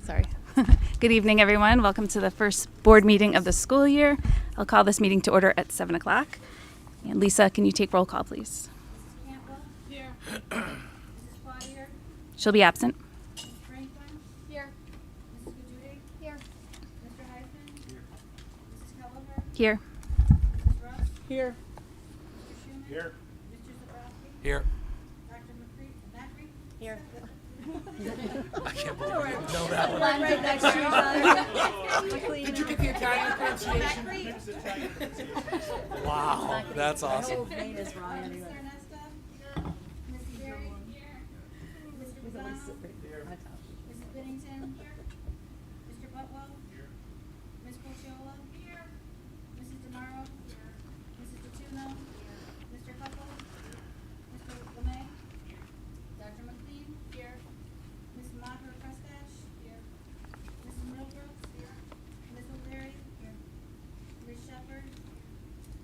Sorry. Good evening, everyone. Welcome to the first board meeting of the school year. I'll call this meeting to order at 7 o'clock. And Lisa, can you take roll call, please? Campbell? Here. Mrs. Claudia? She'll be absent. Mrs. Franklin? Here. Mrs. Gujudi? Here. Mr. Heisman? Here. Mrs. Kelleher? Here. Mrs. Russ? Here. Mr. Schuman? Here. Mr. Zabrowski? Here. Dr. McCree? Here. I can't believe I didn't know that one. Right next to each Did you get the Italian pronunciation? Wow, that's awesome. name is wrong Mrs. anyway. Arnesta? Mrs. Berry? Here. Mrs. Rosano? Mrs. Bennington? Here. Mr. Butwell? Here. Ms. Colciola? Here. Mrs. DeMaro? Here. Mrs. DeTuno? Here. Mr. Huckle? Mr. LeMay? Here. Dr. McLean? Here. Ms. Maher Prestash? Here. Mrs. Middlebrooks? Here. Ms. O'Leary? Here. Ms. Shepherd?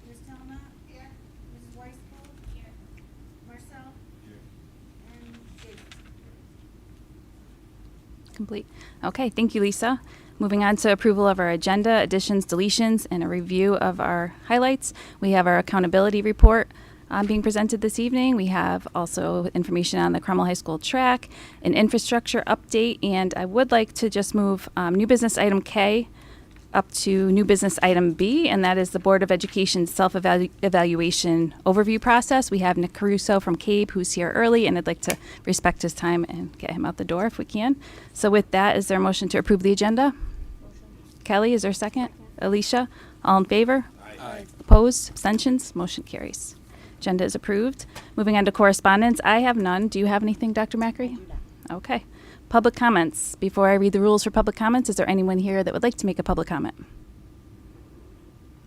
Ms. Telma? Here. Mrs. Weisfeld? Here. Marcel? Here. And David? Complete. Okay, thank you, Lisa. Moving on to approval of our agenda, additions, deletions, and a review of our highlights. We have our accountability report being presented this evening. We have also information on the Cromwell High School track, an infrastructure update, and I would like to just move new business item K up to new business item B, and that is the Board of Education self-evaluation overview process. We have Nick Caruso from CABE who's here early, and I'd like to respect his time and get him out the door if we can. So with that, is there a motion to approve the agenda? Kelly, is there a second? Alicia, all in favor? Aye. Opposed? Abstentions? Motion carries. Agenda is approved. Moving on to correspondence, I have none. Do you have anything, Dr. Macri? Okay. Public comments. Before I read the rules for public comments, is there anyone here that would like to make a public comment?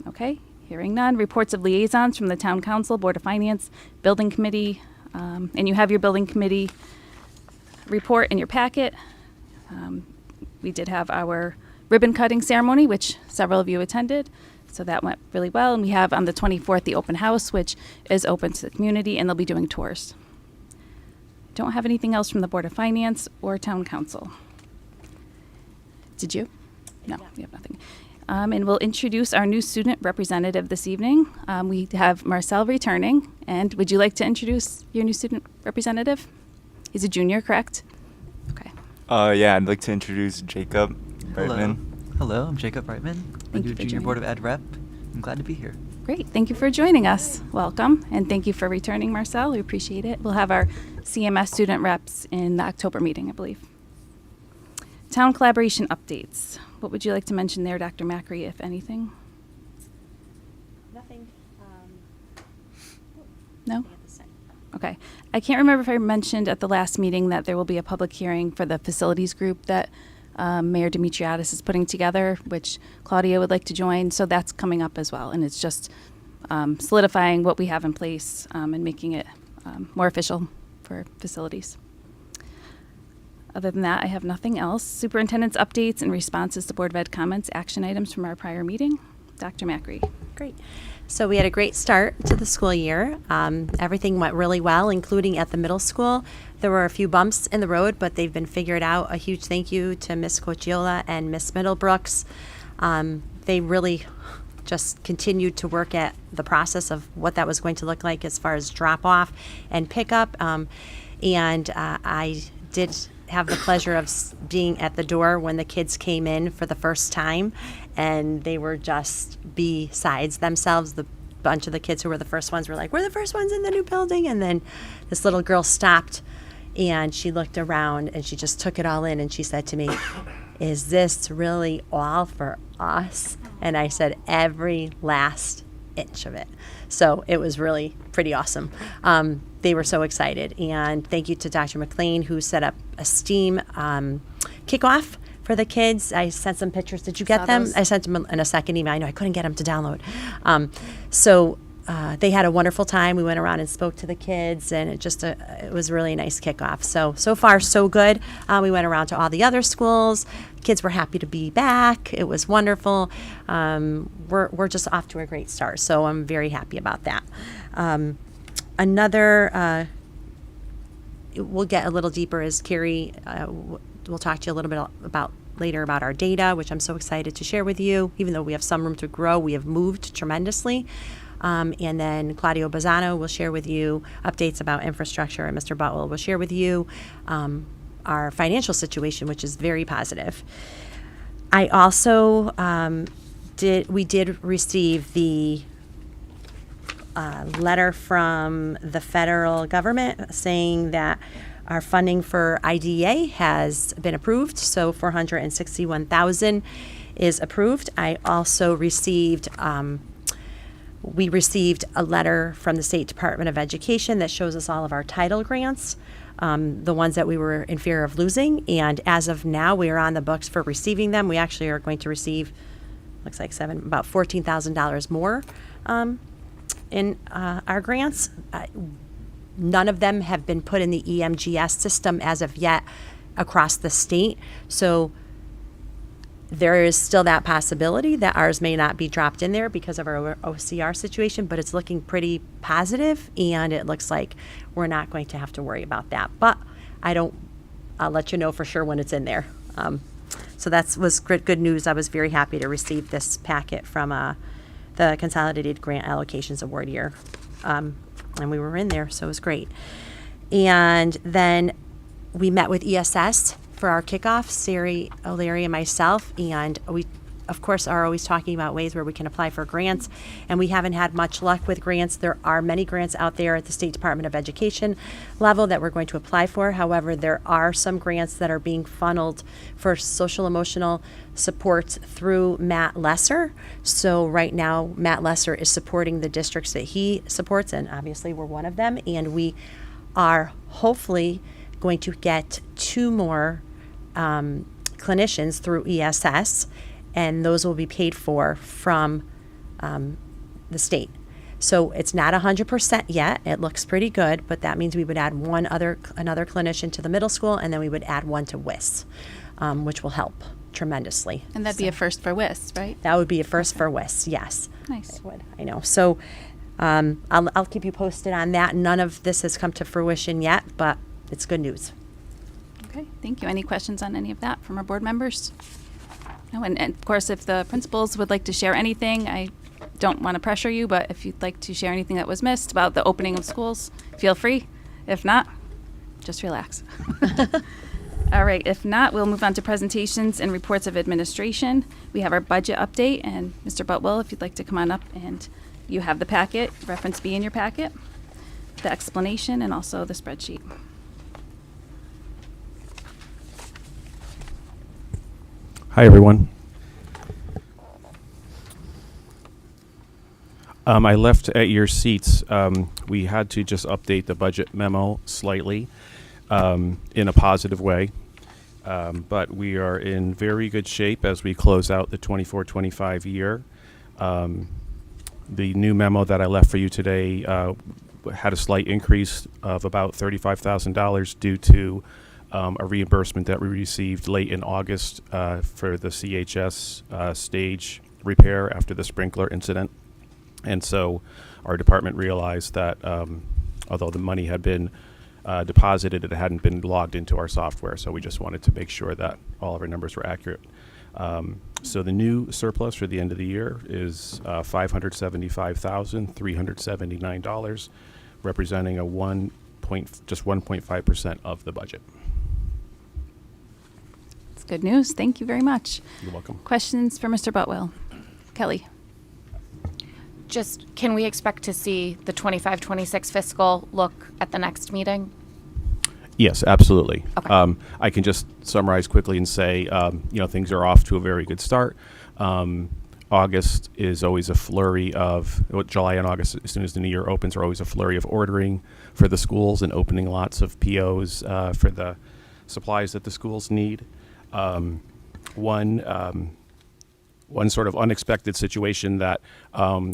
Okay. Hearing none. Reports of liaisons from the Town Council, Board of Finance, Building Committee, and you have your Building Committee report in your packet. We did have our ribbon cutting ceremony, which several of you attended. So that went really well. And we have on the 24th the open house, which is open to the community, and they'll be doing tours. Don't have anything else from the Board of Finance or Town Council. Did you? No, we have nothing. And we'll introduce our new student representative this evening. We have Marcel returning. And would you like to introduce your new student representative? He's a junior, correct? Okay. Yeah, I'd like to introduce Jacob Brightman. Hello, I'm Jacob Brightman. I'm Thank you new for Junior joining. Board of Ed Rep. I'm glad to be here. Great. Thank you for joining us. Welcome. And thank you for returning, Marcel. We appreciate it. We'll have our CMS student reps in the October meeting, I believe. Town collaboration updates. What would you like to mention there, Dr. Macri, if anything? Nothing. No? Nothing at this time. Okay. I can't remember if I mentioned at the last meeting that there will be a public hearing for the facilities group that Mayor Demetriadis is putting together, which Claudia would like to join. So that's coming up as well. And it's just solidifying what we have in place and making it more official for facilities. Other than that, I have nothing else. Superintendent's updates and responses to Board of Ed comments, action items from our prior meeting. Dr. Macri. Great. So we had a great start to the school year. Everything went really well, including at the middle school. There were a few bumps in the road, but they've been figured out. A huge thank you to Miss Cocchiola and Miss Middlebrooks. They really just continued to work at the process of what that was going to look like as far as drop off and pickup. And I did have the pleasure of being at the door when the kids came in for the first time, and they were just besides themselves. The bunch of the kids who were the first ones were like, "We're the first ones in the new building." And then this little girl stopped and she looked around and she just took it all in, and she said to me, "Is this really all for us?" And I said, "Every last inch of it." So it was really pretty awesome. They were so excited. And thank you to Dr. McLean, who set up a STEAM kickoff for the kids. I sent some pictures. Did you get them? those. I sent them in a second email. I know I couldn't get them to download. So they had a wonderful time. We went around and spoke to the kids, and it was a really nice kickoff. So far, so good. We went around to all the other schools. Kids were happy to be back. It was wonderful. We're just off to a great start, so I'm very happy about that. Another we'll get a little deeper as Carrie will talk to you a little bit about later about our data, which I'm so excited to share with you. Even though we have some room to grow, we have moved tremendously. And then Claudio Bazzano will share with you updates about infrastructure, and Mr. Butwell will share with you our financial situation, which is very positive. I also we did receive the letter from the federal government saying that our funding for IDEA has been approved, so $461,000 is approved. I also received we received a letter from the State Department of Education that shows us all of our title grants, the ones that we were in fear of losing. And as of now, we are on the books for receiving them. We actually are going to receive, looks like about $14,000 more in our grants. None of them have been put in the EMGS system as of yet across the state. So there is still that possibility that ours may not be dropped in there because of our OCR situation, but it's looking pretty positive, and it looks like we're not going to have to worry about that. But I'll let you know for sure when it's in there. So that was good news. I was very happy to receive this packet from the Consolidated Grant Allocations Award year. And we were in there, so it was great. And then we met with ESS for our kickoff, Sari O'Leary and myself, and we, of course, are always talking about ways where we can apply for grants, and we haven't had much luck with grants. There are many grants out there at the State Department of Education level that we're going to apply for. However, there are some grants that are being funneled for social emotional support through Matt Lesser. So right now, Matt Lesser is supporting the districts that he supports, and obviously we're one of them, and we are hopefully going to get 2 more clinicians through ESS, and those will be paid for from the state. So it's not 100% yet. It looks pretty good, but that means we would add another clinician to the middle school, and then we would add 1 to WIS, which will help tremendously. And that'd be a first for WIS, right? That would be a first for WIS, yes. Nice. It would. I know. So I'll keep you posted on that. None of this has come to fruition yet, but it's good news. Okay, thank you. Any questions on any of that from our board members? No, and of course, if the principals would like to share anything, I don't want to pressure you, but if you'd like to share anything that was missed about the opening of schools, feel free. If not, just relax. All right, if not, we'll move on to presentations and reports of administration. We have our budget update, and Mr. Butwell, if you'd like to come on up, and you have the packet, reference B in your packet, the explanation, and also the spreadsheet. Hi, everyone. I left at your seats. We had to just update the budget memo slightly in a positive way. But we are in very good shape as we close out the 24-25 year. The new memo that I left for you today had a slight increase of about $35,000 due to a reimbursement that we received late in August for the CHS stage repair after the sprinkler incident. And so our department realized that although the money had been deposited, it hadn't been logged into our software. So we just wanted to make sure that all of our numbers were accurate. So the new surplus for the end of the year is $575,379, representing a just 1.5% of the budget. It's good news. Thank you very much. You're welcome. Questions for Mr. Butwell? Kelly? Just, can we expect to see the 25-26 fiscal look at the next meeting? Yes, absolutely. Okay. I can just summarize quickly and say, things are off to a very good start. August is always a flurry of, July and August, as soon as the new year opens, are always a flurry of ordering for the schools and opening lots of POs for the supplies that the schools need. One sort of unexpected situation that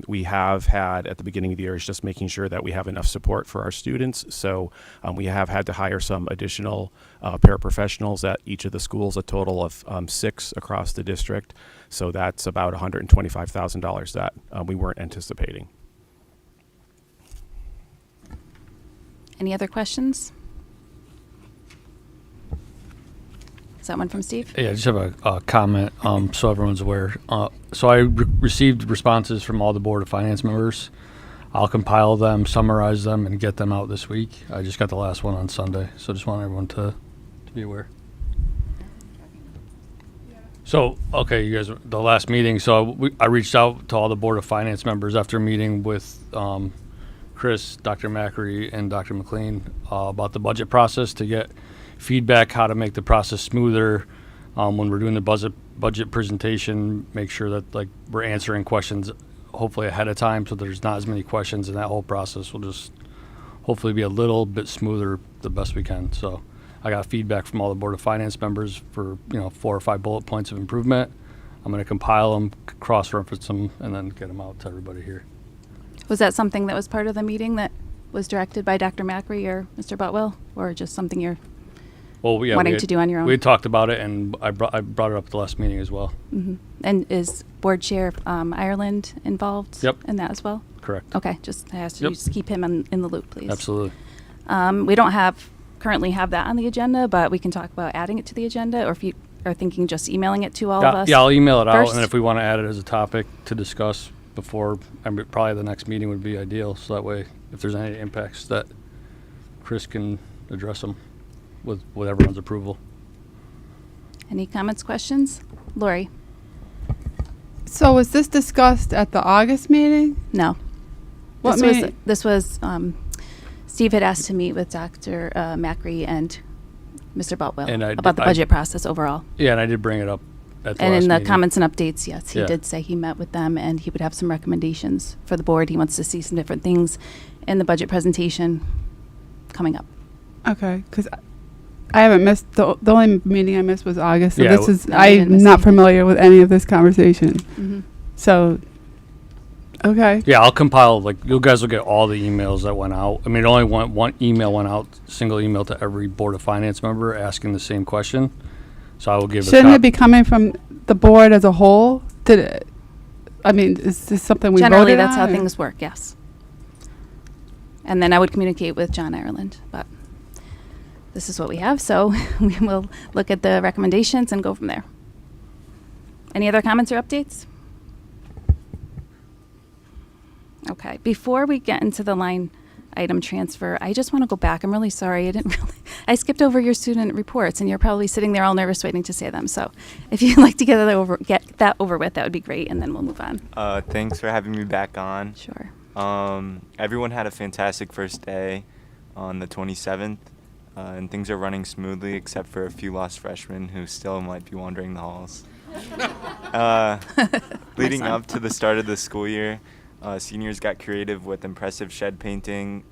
we have had at the beginning of the year is just making sure that we have enough support for our students. So we have had to hire some additional paraprofessionals at each of the schools, a total of 6 across the district. So that's about $125,000 that we weren't anticipating. Any other questions? that one from Steve? Yeah, I just have a comment so everyone's aware. So I received responses from all the Board of Finance members. I'll compile them, summarize them, and get them out this week. I just got the last one on Sunday, so just want everyone to be aware. So, okay, you guys, the last meeting, so I reached out to all the Board of Finance members after meeting with Chris, Dr. Macri, and Dr. McLean about the budget process to get feedback how to make the process smoother when we're doing the budget presentation, make sure that like we're answering questions hopefully ahead of time so there's not as many questions, and that whole process will just hopefully be a little bit smoother the best we can. So I got feedback from all the Board of Finance members for 4 or 5 bullet points of improvement. I'm going to compile them, cross-reference them, and then get them out to everybody here. Was that something that was part of the meeting that was directed by Dr. Macri or Mr. Butwell, or just something you're wanting to do on your own? We had talked about it, and I brought it up at the last meeting as well. Mm-hmm. And is Board Chair Ireland involved in that as well? Correct. Okay, I asked you just keep him in the loop, please. Absolutely. We don't currently have that on the agenda, but we can talk about adding it to the agenda, or if you are thinking just emailing it to all of us. Yeah, I'll email it out, first. and if we want to add it as a topic to discuss before, probably the next meeting would be ideal, so that way if there's any impacts that Chris can address them with everyone's approval. Any comments, questions? Lori? So was this discussed at the August meeting? No. What This was Steve had asked to meet with Dr. Macri and Mr. Botwell about the budget process overall. Yeah, and I did bring it up at the and last in the meeting. comments and updates, yes, he did say he met with them and he would have some recommendations for the board. He wants to see some different things in the budget presentation coming up. Okay, because I haven't missed, the only meeting I missed was August, so Yeah, I'm not familiar with any of this conversation. Mm-hmm. So, okay. Yeah, I'll compile, you guys will get all the emails that went out. I mean, only one email went out, single email to every Board of Finance member asking the same question. So I will give Shouldn't it be coming from the board as a whole? Is this something we Generally, voted that's on, how or- things work, yes. And then I would communicate with John Ireland, but this is what we have, so we will look at the recommendations and go from there. Any other comments or updates? Okay, before we get into the line item transfer, I just want to go back. I'm really sorry. I skipped over your student reports, and you're probably sitting there all nervous waiting to say them. So if you'd like to get that over with, that would be great, and then we'll move on. Thanks for having me back on. Sure. Everyone had a fantastic first day on the 27th, and things are running smoothly except for a few lost freshmen who still might be wandering the halls. Leading up to the start of the school year, seniors got creative with an impressive shed painting,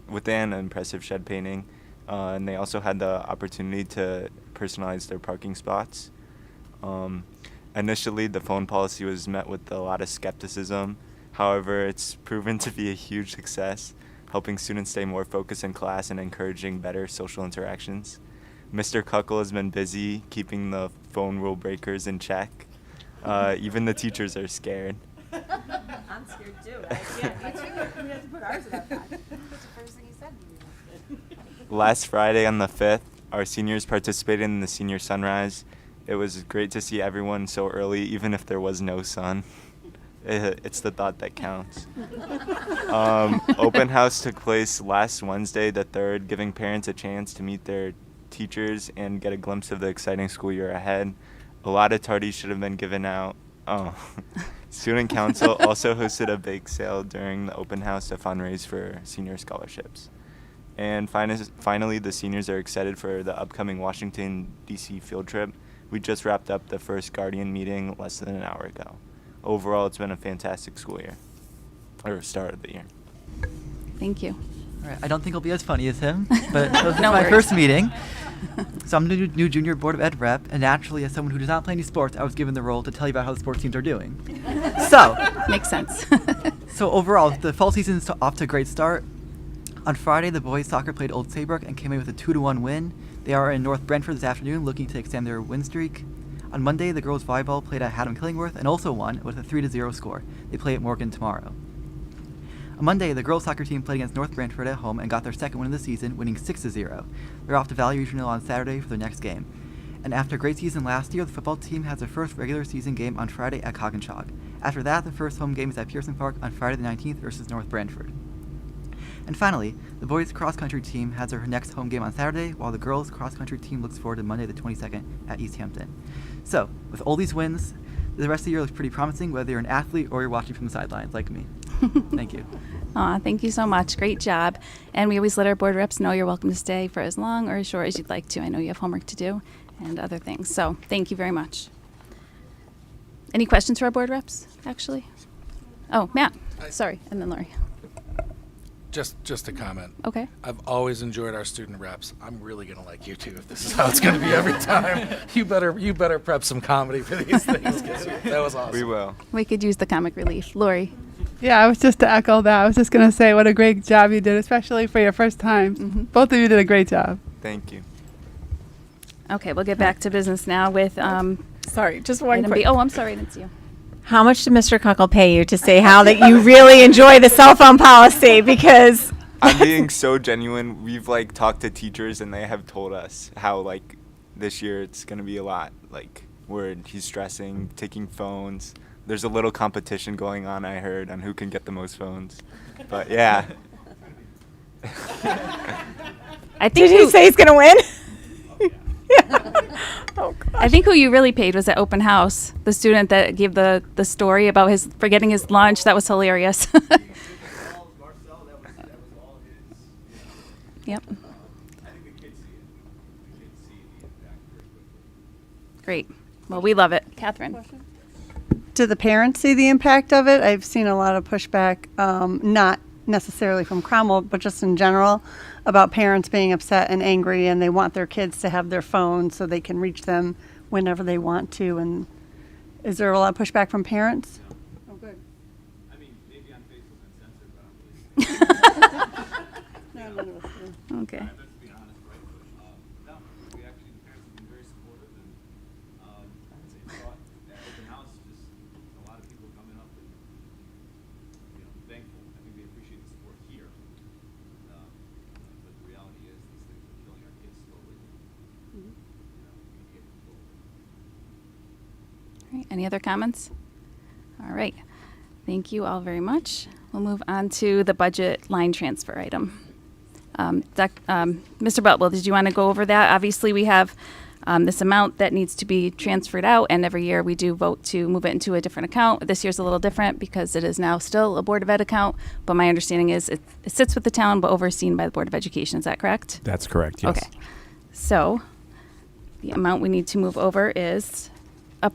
and they also had the opportunity to personalize their parking spots. Initially, the phone policy was met with a lot of skepticism. However, it's proven to be a huge success, helping students stay more focused in class and encouraging better social interactions. Mr. Kuckle has been busy keeping the phone rule breakers in check. Even the teachers are scared. I'm scared too. We have to put ours in that pack. That's the first thing he said. Last Friday on the 5th, our seniors participated in the senior sunrise. It was great to see everyone so early, even if there was no sun. It's the thought that counts. Open house took place last Wednesday, the 3rd, giving parents a chance to meet their teachers and get a glimpse of the exciting school year ahead. A lot of tardies should have been given out. Student Council also hosted a bake sale during the open house to fundraise for senior scholarships. And finally, the seniors are excited for the upcoming Washington, D.C. field trip. We just wrapped up the first Guardian meeting less than an hour ago. Overall, it's been a fantastic school year, or start of the year. Thank you. All right, I don't think it'll be as funny as him, but this is No my worries. first meeting. So I'm the new junior Board of Ed rep, and naturally, as someone who does not play any sports, I was given the role to tell you about how the sports teams are doing. So, Makes sense. so overall, the fall season's off to a great start. On Friday, the boys soccer played Old Saybrook and came away with a 2-1 win. They are in North Brentford this afternoon, looking to extend their win streak. On Monday, the girls volleyball played at Haddam Killingworth and also won with a 3-0 score. They play at Morgan tomorrow. On Monday, the girls soccer team played against North Brantford at home and got their second win of the season, winning 6-0. They're off to Valley Regional on Saturday for their next game. And after a great season last year, the football team has their first regular season game on Friday at Coggins. After that, the first home game is at Pearson Park on Friday the 19th versus North Branford. And finally, the boys cross-country team has their next home game on Saturday, while the girls cross-country team looks forward to Monday the 22nd at East Hampton. So, with all these wins, the rest of the year looks pretty promising, whether you're an athlete or you're watching from the sidelines like me. Thank you. Aw, thank you so much. Great job. And we always let our board reps know you're welcome to stay for as long or as short as you'd like to. I know you have homework to do and other things. So thank you very much. Any questions for our board reps, actually? Oh, Matt. Sorry. And then Lori. Just a comment. Okay. I've always enjoyed our student reps. I'm really gonna like you too if this is how it's gonna be every time. You better prep some comedy for these things. 'Cause that was awesome. We will. We could use the comic relief. Lori. Yeah, I was just to echo that. I was just going to say what a great job you did, especially for your first time. Both of you did a great job. Thank you. Okay, we'll get back to business now with Sorry, just one item quick. B. Oh, I'm sorry. It's you. How much did Mr. Cuckle pay you to say how that you really enjoy the cell phone policy? Because I'm being so genuine. We've like talked to teachers and they have told us how like this year it's gonna be a lot. Like where he's stressing, taking phones. There's a little competition going on, I heard, on who can get the most phones. But yeah. I think did he say he's going to win? Oh, gosh. I think who you really paid was at open house. The student that gave the story about his forgetting his lunch. That was hilarious. Yep. Great. Well, we love it. Catherine. Do the parents see the impact of it? I've seen a lot of pushback, not necessarily from Cromwell, but just in general, about parents being upset and angry, and they want their kids to have their phones so they can reach them whenever they want to. And is there a lot of pushback from parents? Oh, good. I mean, maybe on Facebook and censored, but No, none of us do. Okay. let's be honest, right? But, no, we actually, the parents have been very supportive, and they thought at open house, just a lot of people coming up and, thankful. I think they appreciate the support here. But the reality is, these things are killing our kids slowly. We need to get control. All right, any other comments? All right. Thank you all very much. We'll move on to the budget line transfer item. Mr. Butwell, did you want to go over that? Obviously, we have this amount that needs to be transferred out, and every year we do vote to move it into a different account. This year's a little different because it is now still a Board of Ed account, but my understanding is it sits with the town but overseen by the Board of Education. Is that correct? That's correct, yes. Okay. So the amount we need to move over is up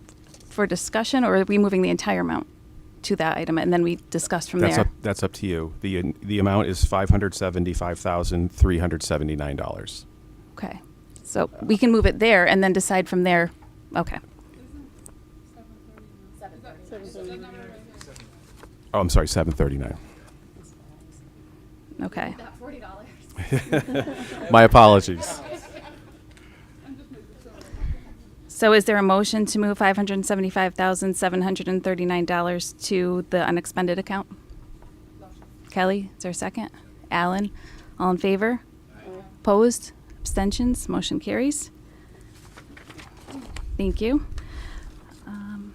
for discussion, or are we moving the entire amount to that item and then we discuss from there? That's up to you. The amount is $575,379. Okay. So we can move it there and then decide from there. Okay. Oh, I'm sorry, $739. Okay. My apologies. So is there a motion to move $575,739 to the unexpended account? Kelly, is there a second? Alan, all in favor? Opposed? Abstentions? Motion carries. Thank you. And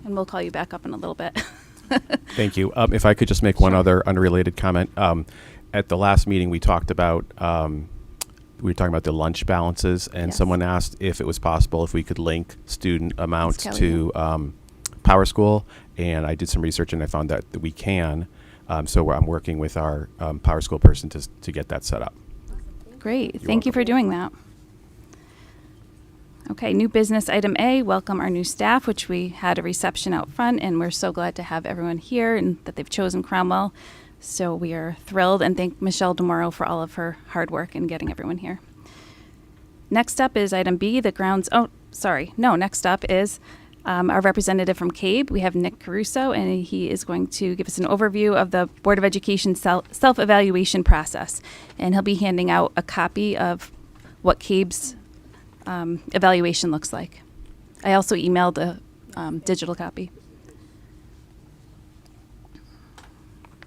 we'll call you back up in a little bit. Thank you. If I could just make one other unrelated comment. At the last meeting, we talked about we were talking about the lunch balances, and Yes. someone asked if it was possible if we could link student amounts Kelly. to Power School, and I did some research and I found that we can. So I'm working with our Power School person to get that set up. Great. Thank you for doing that. Okay, new business item A, welcome our new staff, which we had a reception out front, and we're so glad to have everyone here and that they've chosen Cromwell. So we are thrilled and thank Michelle DeMoro for all of her hard work in getting everyone here. Next up is item B, the grounds. Next up is our representative from CABE. We have Nick Caruso, and he is going to give us an overview of the Board of Education self-evaluation process. And he'll be handing out a copy of what CABE's evaluation looks like. I also emailed a digital copy.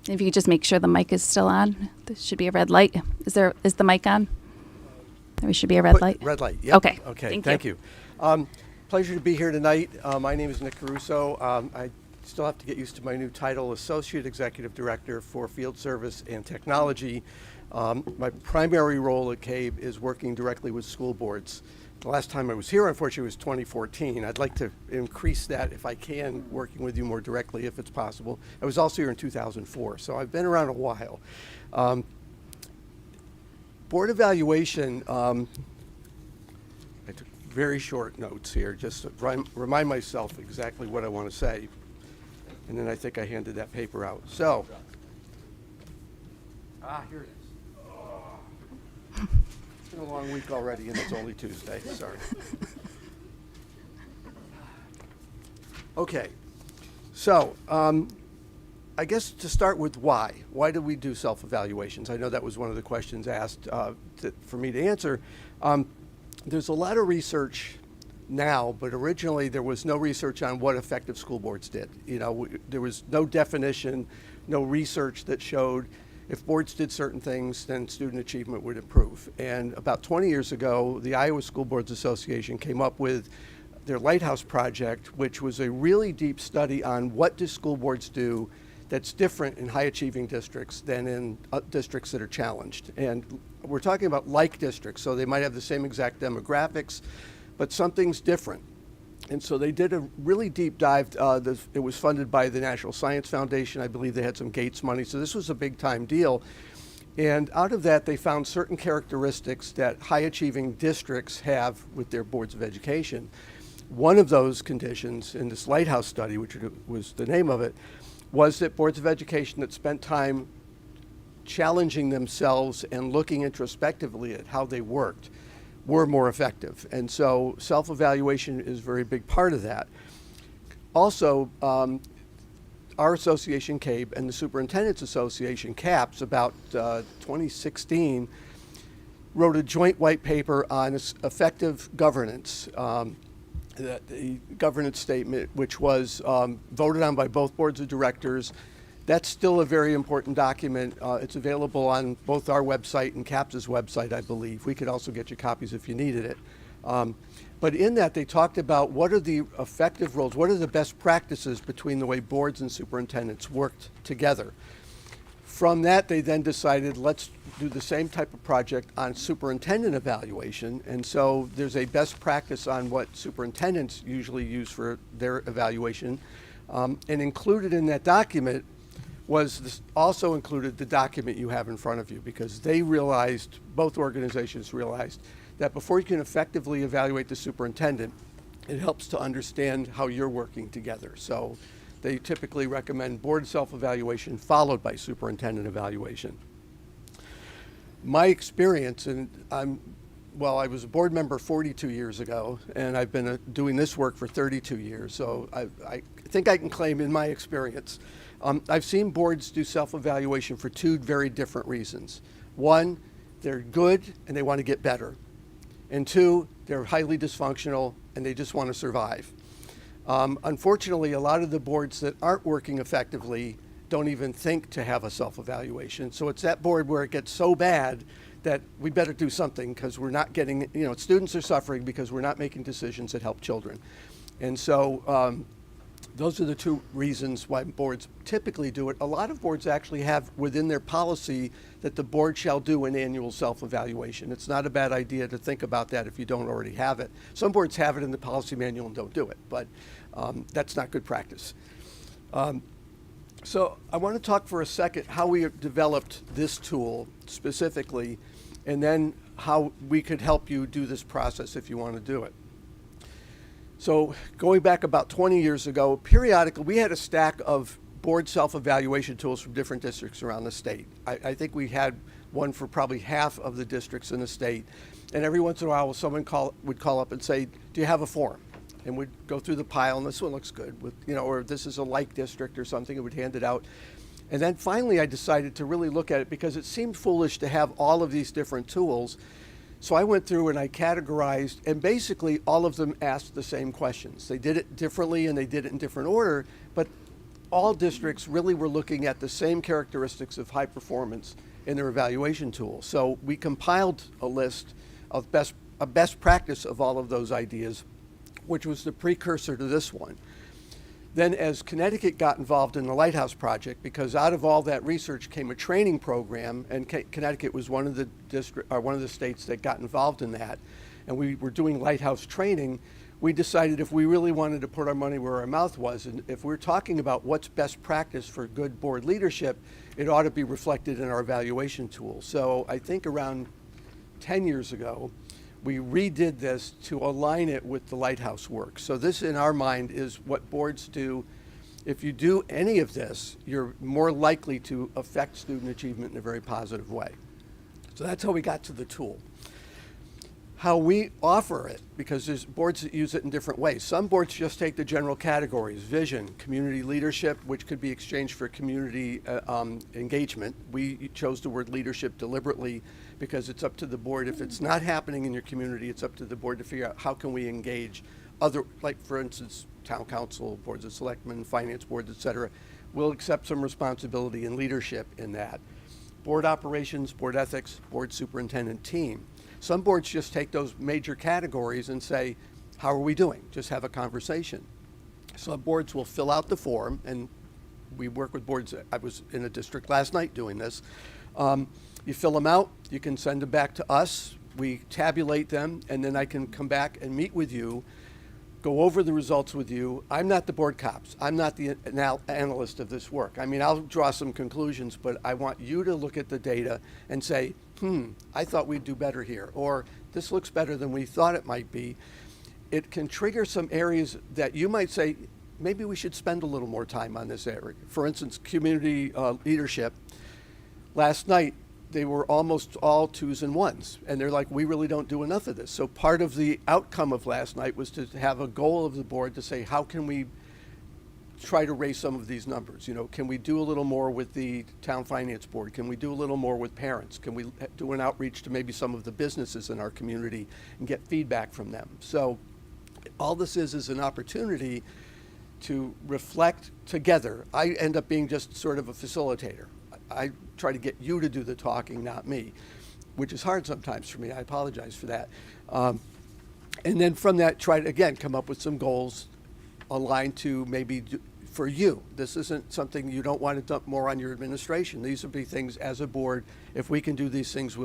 If you could just make sure the mic is still on. There should be a red light. Is the mic on? There should be a red light. Red light, yep. Okay. Okay, Thank you. Pleasure to be here tonight. My name is Nick Caruso. I still have to get used to my new title, Associate Executive Director for Field Service and Technology. My primary role at CABE is working directly with school boards. The last time I was here, unfortunately, was 2014. I'd like to increase that if I can, working with you more directly if it's possible. I was also here in 2004, so I've been around a while. Board evaluation, I took very short notes here, just to remind myself exactly what I want to say. And then I think I handed that paper out. So, here it is. It's been a long week already, and it's only Tuesday. Sorry. Okay. So, I guess to start with why. Why do we do self-evaluations? I know that was one of the questions asked for me to answer. There's a lot of research now, but originally there was no research on what effective school boards did. You know, there was no definition, no research that showed if boards did certain things, then student achievement would improve. And about 20 years ago, the Iowa School Boards Association came up with their Lighthouse Project, which was a really deep study on what do school boards do that's different in high achieving districts than in districts that are challenged. And we're talking about like districts, so they might have the same exact demographics, but something's different. And so they did a really deep dive. It was funded by the National Science Foundation. I believe they had some Gates money, so this was a big time deal. And out of that, they found certain characteristics that high achieving districts have with their boards of education. One of those conditions in this Lighthouse study, which was the name of it, was that boards of education that spent time challenging themselves and looking introspectively at how they worked were more effective. And so self-evaluation is a very big part of that. Also, our association, CABE, and the Superintendent's Association, CAPS, about 2016, wrote a joint white paper on effective governance. The governance statement, which was voted on by both boards of directors. That's still a very important document. It's available on both our website and CAPS's website, I believe. We could also get you copies if you needed it. But in that, they talked about what are the effective roles, what are the best practices between the way boards and superintendents worked together. From that, they then decided, let's do the same type of project on superintendent evaluation. And so there's a best practice on what superintendents usually use for their evaluation. And included in that document also included the document you have in front of you, because they realized, both organizations realized, that before you can effectively evaluate the superintendent, it helps to understand how you're working together. So they typically recommend board self-evaluation followed by superintendent evaluation. My experience, and I was a board member 42 years ago, and I've been doing this work for 32 years, so I think I can claim in my experience. I've seen boards do self-evaluation for two very different reasons. One, they're good and they want to get better. And two, they're highly dysfunctional and they just want to survive. Unfortunately, a lot of the boards that aren't working effectively don't even think to have a self-evaluation. So it's that board where it gets so bad that we better do something because we're not getting, students are suffering because we're not making decisions that help children. And so those are the two reasons why boards typically do it. A lot of boards actually have within their policy that the board shall do an annual self-evaluation. It's not a bad idea to think about that if you don't already have it. Some boards have it in the policy manual and don't do it, but that's not good practice. So I want to talk for a second how we have developed this tool specifically, and then how we could help you do this process if you want to do it. So going back about 20 years ago, periodically we had a stack of board self-evaluation tools from different districts around the state. I think we had one for probably half of the districts in the state. And every once in a while someone would call up and say, do you have a form? And we'd go through the pile, and this one looks good, or this is a like district or something, and we'd hand it out. And then finally I decided to really look at it because it seemed foolish to have all of these different tools. So I went through and I categorized, and basically all of them asked the same questions. They did it differently and they did it in different order, but all districts really were looking at the same characteristics of high performance in their evaluation tool. So we compiled a list a best practice of all of those ideas, which was the precursor to this one. Then as Connecticut got involved in the Lighthouse Project, because out of all that research came a training program, and Connecticut was one of the states that got involved in that, and we were doing Lighthouse training, we decided if we really wanted to put our money where our mouth was, and if we're talking about what's best practice for good board leadership, it ought to be reflected in our evaluation tool. So I think around 10 years ago, we redid this to align it with the Lighthouse work. So this, in our mind, is what boards do. If you do any of this, you're more likely to affect student achievement in a very positive way. So that's how we got to the tool. How we offer it, because there's boards that use it in different ways. Some boards just take the general categories: vision, community leadership, which could be exchanged for community engagement. We chose the word leadership deliberately because it's up to the board. If it's not happening in your community, it's up to the board to figure out how can we engage other, like for instance, town council, boards of selectmen, finance boards, et cetera. We'll accept some responsibility and leadership in that. Board operations, board ethics, board superintendent team. Some boards just take those major categories and say, how are we doing? Just have a conversation. Some boards will fill out the form, and we work with boards. I was in a district last night doing this. You fill them out, you can send them back to us, we tabulate them, and then I can come back and meet with you, go over the results with you. I'm not the board cops. I'm not the analyst of this work. I mean, I'll draw some conclusions, but I want you to look at the data and say, I thought we'd do better here, or this looks better than we thought it might be. It can trigger some areas that you might say, maybe we should spend a little more time on this area. For instance, community leadership. Last night, they were almost all 2s and 1s, and they're like, we really don't do enough of this. So part of the outcome of last night was to have a goal of the board to say, how can we try to raise some of these numbers? You know, can we do a little more with the town finance board? Can we do a little more with parents? Can we do an outreach to maybe some of the businesses in our community and get feedback from them? So all this is an opportunity to reflect together. I end up being just sort of a facilitator. I try to get you to do the talking, not me, which is hard sometimes for me. I apologize for that. And then from that, try to, again, come up with some goals aligned to maybe for you. This isn't something you don't want to dump more on your administration. These would be things as a board, if we can do these things,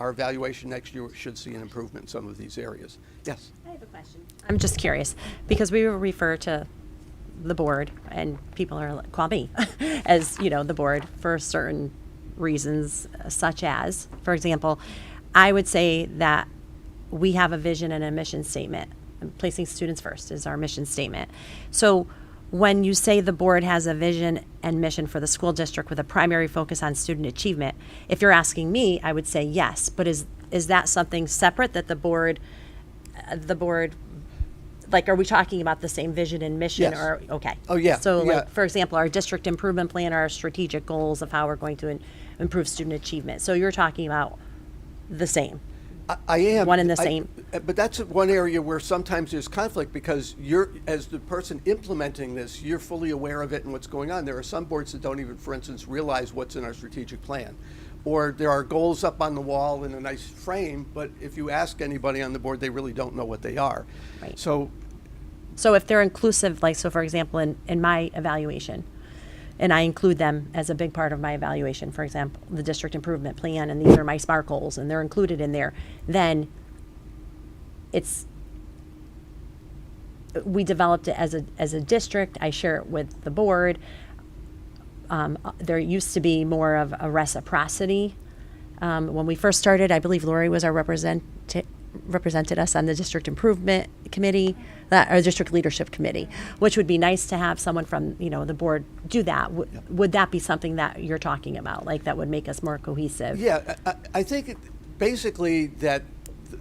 our evaluation next year should see an improvement in some of these areas. Yes? I have a question. I'm just curious, because we refer to the board, and people are like, call me as, you know, the board for certain reasons, such as, for example, I would say that we have a vision and a mission statement. Placing students first is our mission statement. So when you say the board has a vision and mission for the school district with a primary focus on student achievement, if you're asking me, I would say yes. But is that something separate that the board, like, are we talking about the same vision and mission? Yes. Or okay. Oh, yeah. So, Yeah. like, for example, our district improvement plan, our strategic goals of how we're going to improve student achievement. So you're talking about the same. I am. One and the same. But that's one area where sometimes there's conflict, because you're, as the person implementing this, you're fully aware of it and what's going on. There are some boards that don't even, for instance, realize what's in our strategic plan. Or there are goals up on the wall in a nice frame, but if you ask anybody on the board, they really don't know what they are. Right. So if they're inclusive, like, so for example, in my evaluation, and I include them as a big part of my evaluation, for example, the district improvement plan, and these are my SMART goals, and they're included in there, then we developed it as a district. I share it with the board. There used to be more of a reciprocity. When we first started, I believe Lori was our represented us on the district improvement committee, or district leadership committee, which would be nice to have someone from, you know, the board do that. Would that be something that you're talking about, like, that would make us more cohesive? yeah, I think basically that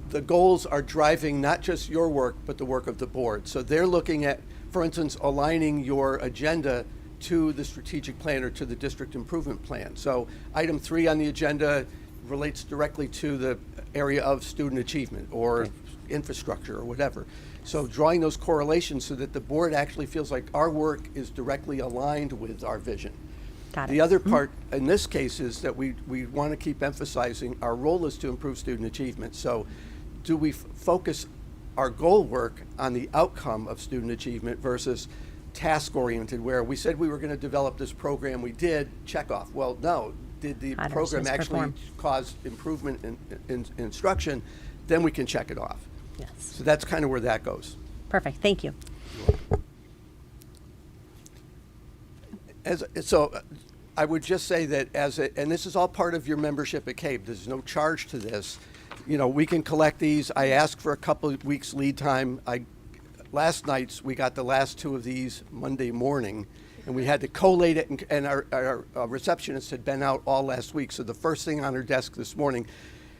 the goals are driving not just your work, but the work of the board. So they're looking at, for instance, aligning your agenda to the strategic plan or to the district improvement plan. So item 3 on the agenda relates directly to the area of student achievement or infrastructure or whatever. So drawing those correlations so that the board actually feels like our work is directly aligned with our vision. Got it. The other part in this case is that we want to keep emphasizing our role is to improve student achievement. So do we focus our goal work on the outcome of student achievement versus task-oriented, where we said we were going to develop this program, we did, check off. Well, no, did the How does program this actually perform? cause improvement in instruction? Then we can check it off. Yes. So that's kind of where that goes. Perfect. Thank you. I would just say that and this is all part of your membership at CABE, there's no charge to this. You know, we can collect these. I asked for a couple of weeks lead time. Last night, we got the last 2 of these Monday morning, and we had to collate it, and our receptionist had been out all last week, so the first thing on her desk this morning,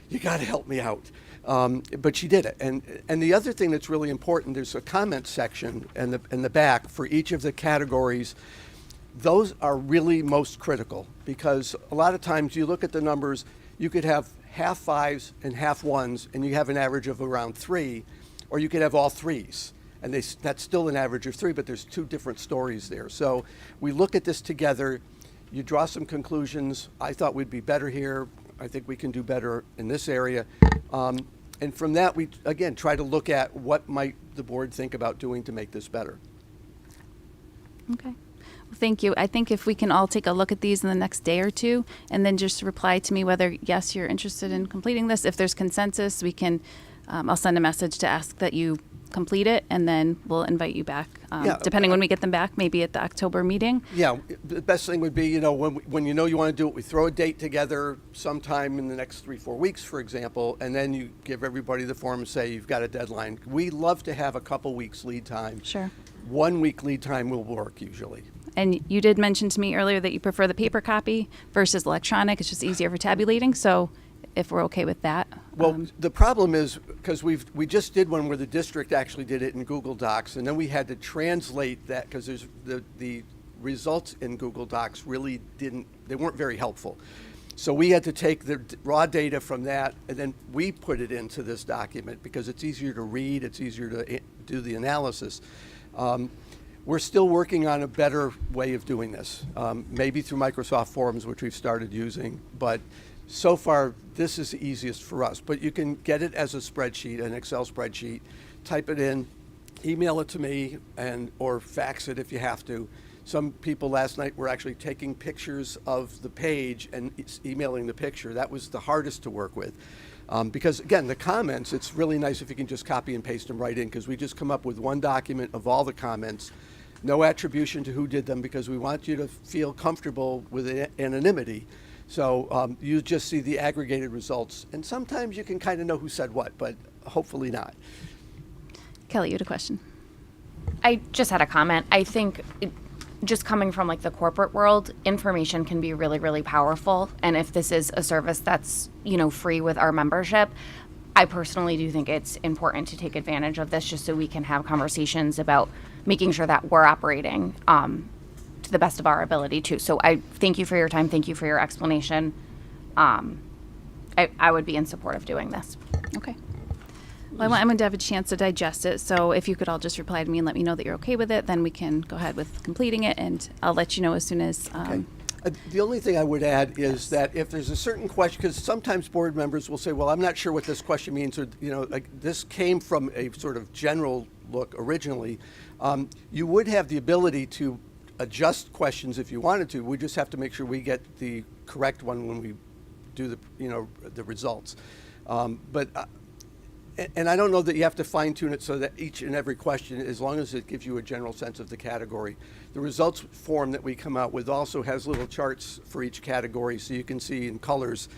you got to help me out. But she did it. And the other thing that's really important, there's a comment section in the back for each of the categories. Those are really most critical, because a lot of times you look at the numbers, you could have half 5s and half 1s, and you have an average of around 3, or you could have all 3s. And that's still an average of 3, but there's 2 different stories there. So we look at this together, you draw some conclusions. I thought we'd be better here. I think we can do better in this area. And from that, we, again, try to look at what might the board think about doing to make this better. Okay. Well, thank you. I think if we can all take a look at these in the next day or two, and then just reply to me whether, yes, you're interested in completing this. If there's consensus, we can, I'll send a message to ask that you complete it, and then we'll invite you back, depending when we get them back, maybe at the October meeting. Yeah, the best thing would be, you know, when you know you want to do it, we throw a date together sometime in the next 3-4 weeks, for example, and then you give everybody the form and say you've got a deadline. We love to have a couple weeks lead time. Sure. 1 week lead time will work usually. And you did mention to me earlier that you prefer the paper copy versus electronic. It's just easier for tabulating. So if we're okay with that. Well, the problem is, because we just did one where the district actually did it in Google Docs, and then we had to translate that because there's the results in Google Docs really they weren't very helpful. So we had to take the raw data from that, and then we put it into this document because it's easier to read, it's easier to do the analysis. We're still working on a better way of doing this, maybe through Microsoft Forms, which we've started using, but so far, this is the easiest for us. But you can get it as a spreadsheet, an Excel spreadsheet, type it in, email it to me, or fax it if you have to. Some people last night were actually taking pictures of the page and emailing the picture. That was the hardest to work with. Because again, the comments, it's really nice if you can just copy and paste them right in, because we just come up with one document of all the comments, no attribution to who did them, because we want you to feel comfortable with anonymity. So you just see the aggregated results, and sometimes you can kind of know who said what, but hopefully not. Kelly, you had a question. I just had a comment. I think just coming from like the corporate world, information can be really, really powerful. And if this is a service that's, free with our membership, I personally do think it's important to take advantage of this just so we can have conversations about making sure that we're operating to the best of our ability too. So I thank you for your time. Thank you for your explanation. I would be in support of doing this. Okay. Well, I'm going to have a chance to digest it. So if you could all just reply to me and let me know that you're okay with it, then we can go ahead with completing it, and I'll let you know as soon as. Okay. The only thing I would add is that if there's a certain question, because sometimes board members will say, well, I'm not sure what this question means, or, this came from a sort of general look originally. You would have the ability to adjust questions if you wanted to. We just have to make sure we get the correct one when we do the results. And I don't know that you have to fine tune it so that each and every question, as long as it gives you a general sense of the category. The results form that we come out with also has little charts for each category, so you can see in colors,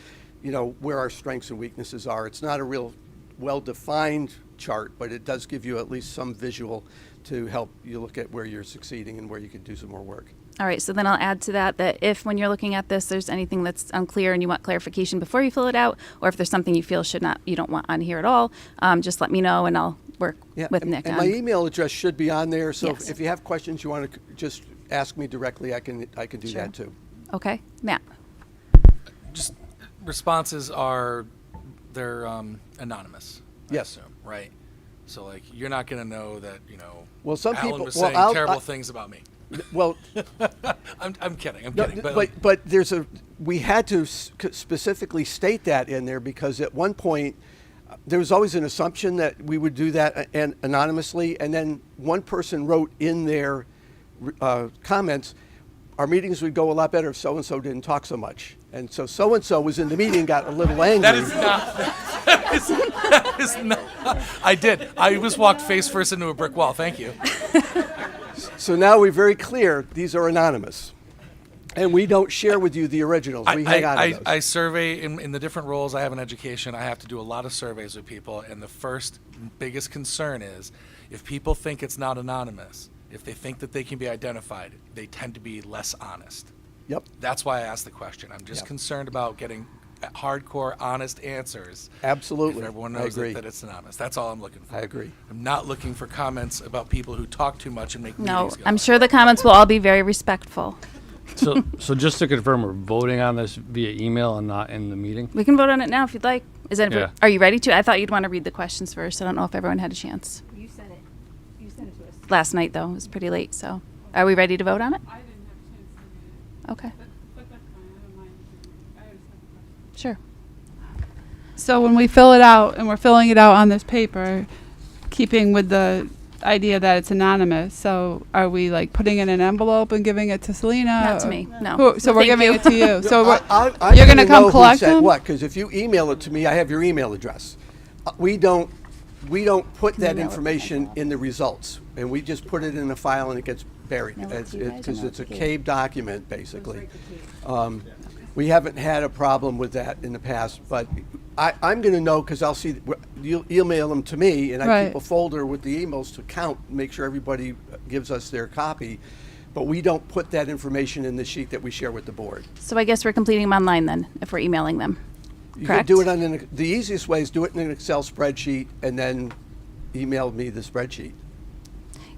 where our strengths and weaknesses are. It's not a real well-defined chart, but it does give you at least some visual to help you look at where you're succeeding and where you could do some more work. All right, so then I'll add to that if when you're looking at this, there's anything that's unclear and you want clarification before you fill it out, or if there's something you feel you don't want on here at all, just let me know and I'll work with Nick and on. my email address should be on there, so Yes. if you have questions you want to just ask me directly, I can do Sure. that too. Okay, Matt. Just responses they're anonymous. I Yes. assume, right? So you're not going to know that Well, some Alan people was well, saying terrible things about me. Well, I'm kidding. I'm no, kidding. but we had to specifically state that in there because at one point there was always an assumption that we would do that anonymously, and then one person wrote in their comments, our meetings would go a lot better if so-and-so didn't talk so much. And so-and-so was in the meeting, got a little angry. That is not. I did. I just walked face first into a brick wall. Thank you. So now we're very clear, these are anonymous. And we don't share with you the originals. We hang on to those. I survey in the different roles I have in education. I have to do a lot of surveys with people, and the first biggest concern is if people think it's not anonymous, if they think that they can be identified, they tend to be less honest. Yep. That's why I asked the question. I'm just Yep. concerned about getting hardcore, honest answers. Absolutely. If everyone I knows agree. that it's anonymous. That's all I'm looking for. I agree. I'm not looking for comments about people who talk too much and make No, meetings go I'm on. sure the comments will all be very respectful. So just to confirm, we're voting on this via email and not in the meeting? We can vote on it now if you'd like. Yeah. Are you ready to? I thought you'd want to read the questions first. I don't know if everyone had a chance. You sent it. You sent it to us. Last night, though, it was pretty late. So, are we ready to vote on it? I didn't have a chance to read it. Okay. But that's fine. I don't mind. I just have a question. Sure. So when we fill it out, and we're filling it out on this paper, keeping with the idea that it's anonymous, so are we like putting it in an envelope and giving it to Selena? Not to or- me. No. So we're Thank giving you. it to you. So I'm you're gonna come know who collect said them? what, because if you email it to me, I have your email address. We don't put that information in the results, and we just put it in a file and it gets buried. Mail it to you guys or Because mail it it's a to Kate? CABE document, basically. We haven't had a problem with that in the past, but I'm going to know because I'll see, you'll email them to me, and I keep Right. a folder with the emails to count, make sure everybody gives us their copy. But we don't put that information in the sheet that we share with the board. So I guess we're completing them online then, if we're emailing them. You Correct? can do it on the easiest way is do it in an Excel spreadsheet and then email me the spreadsheet.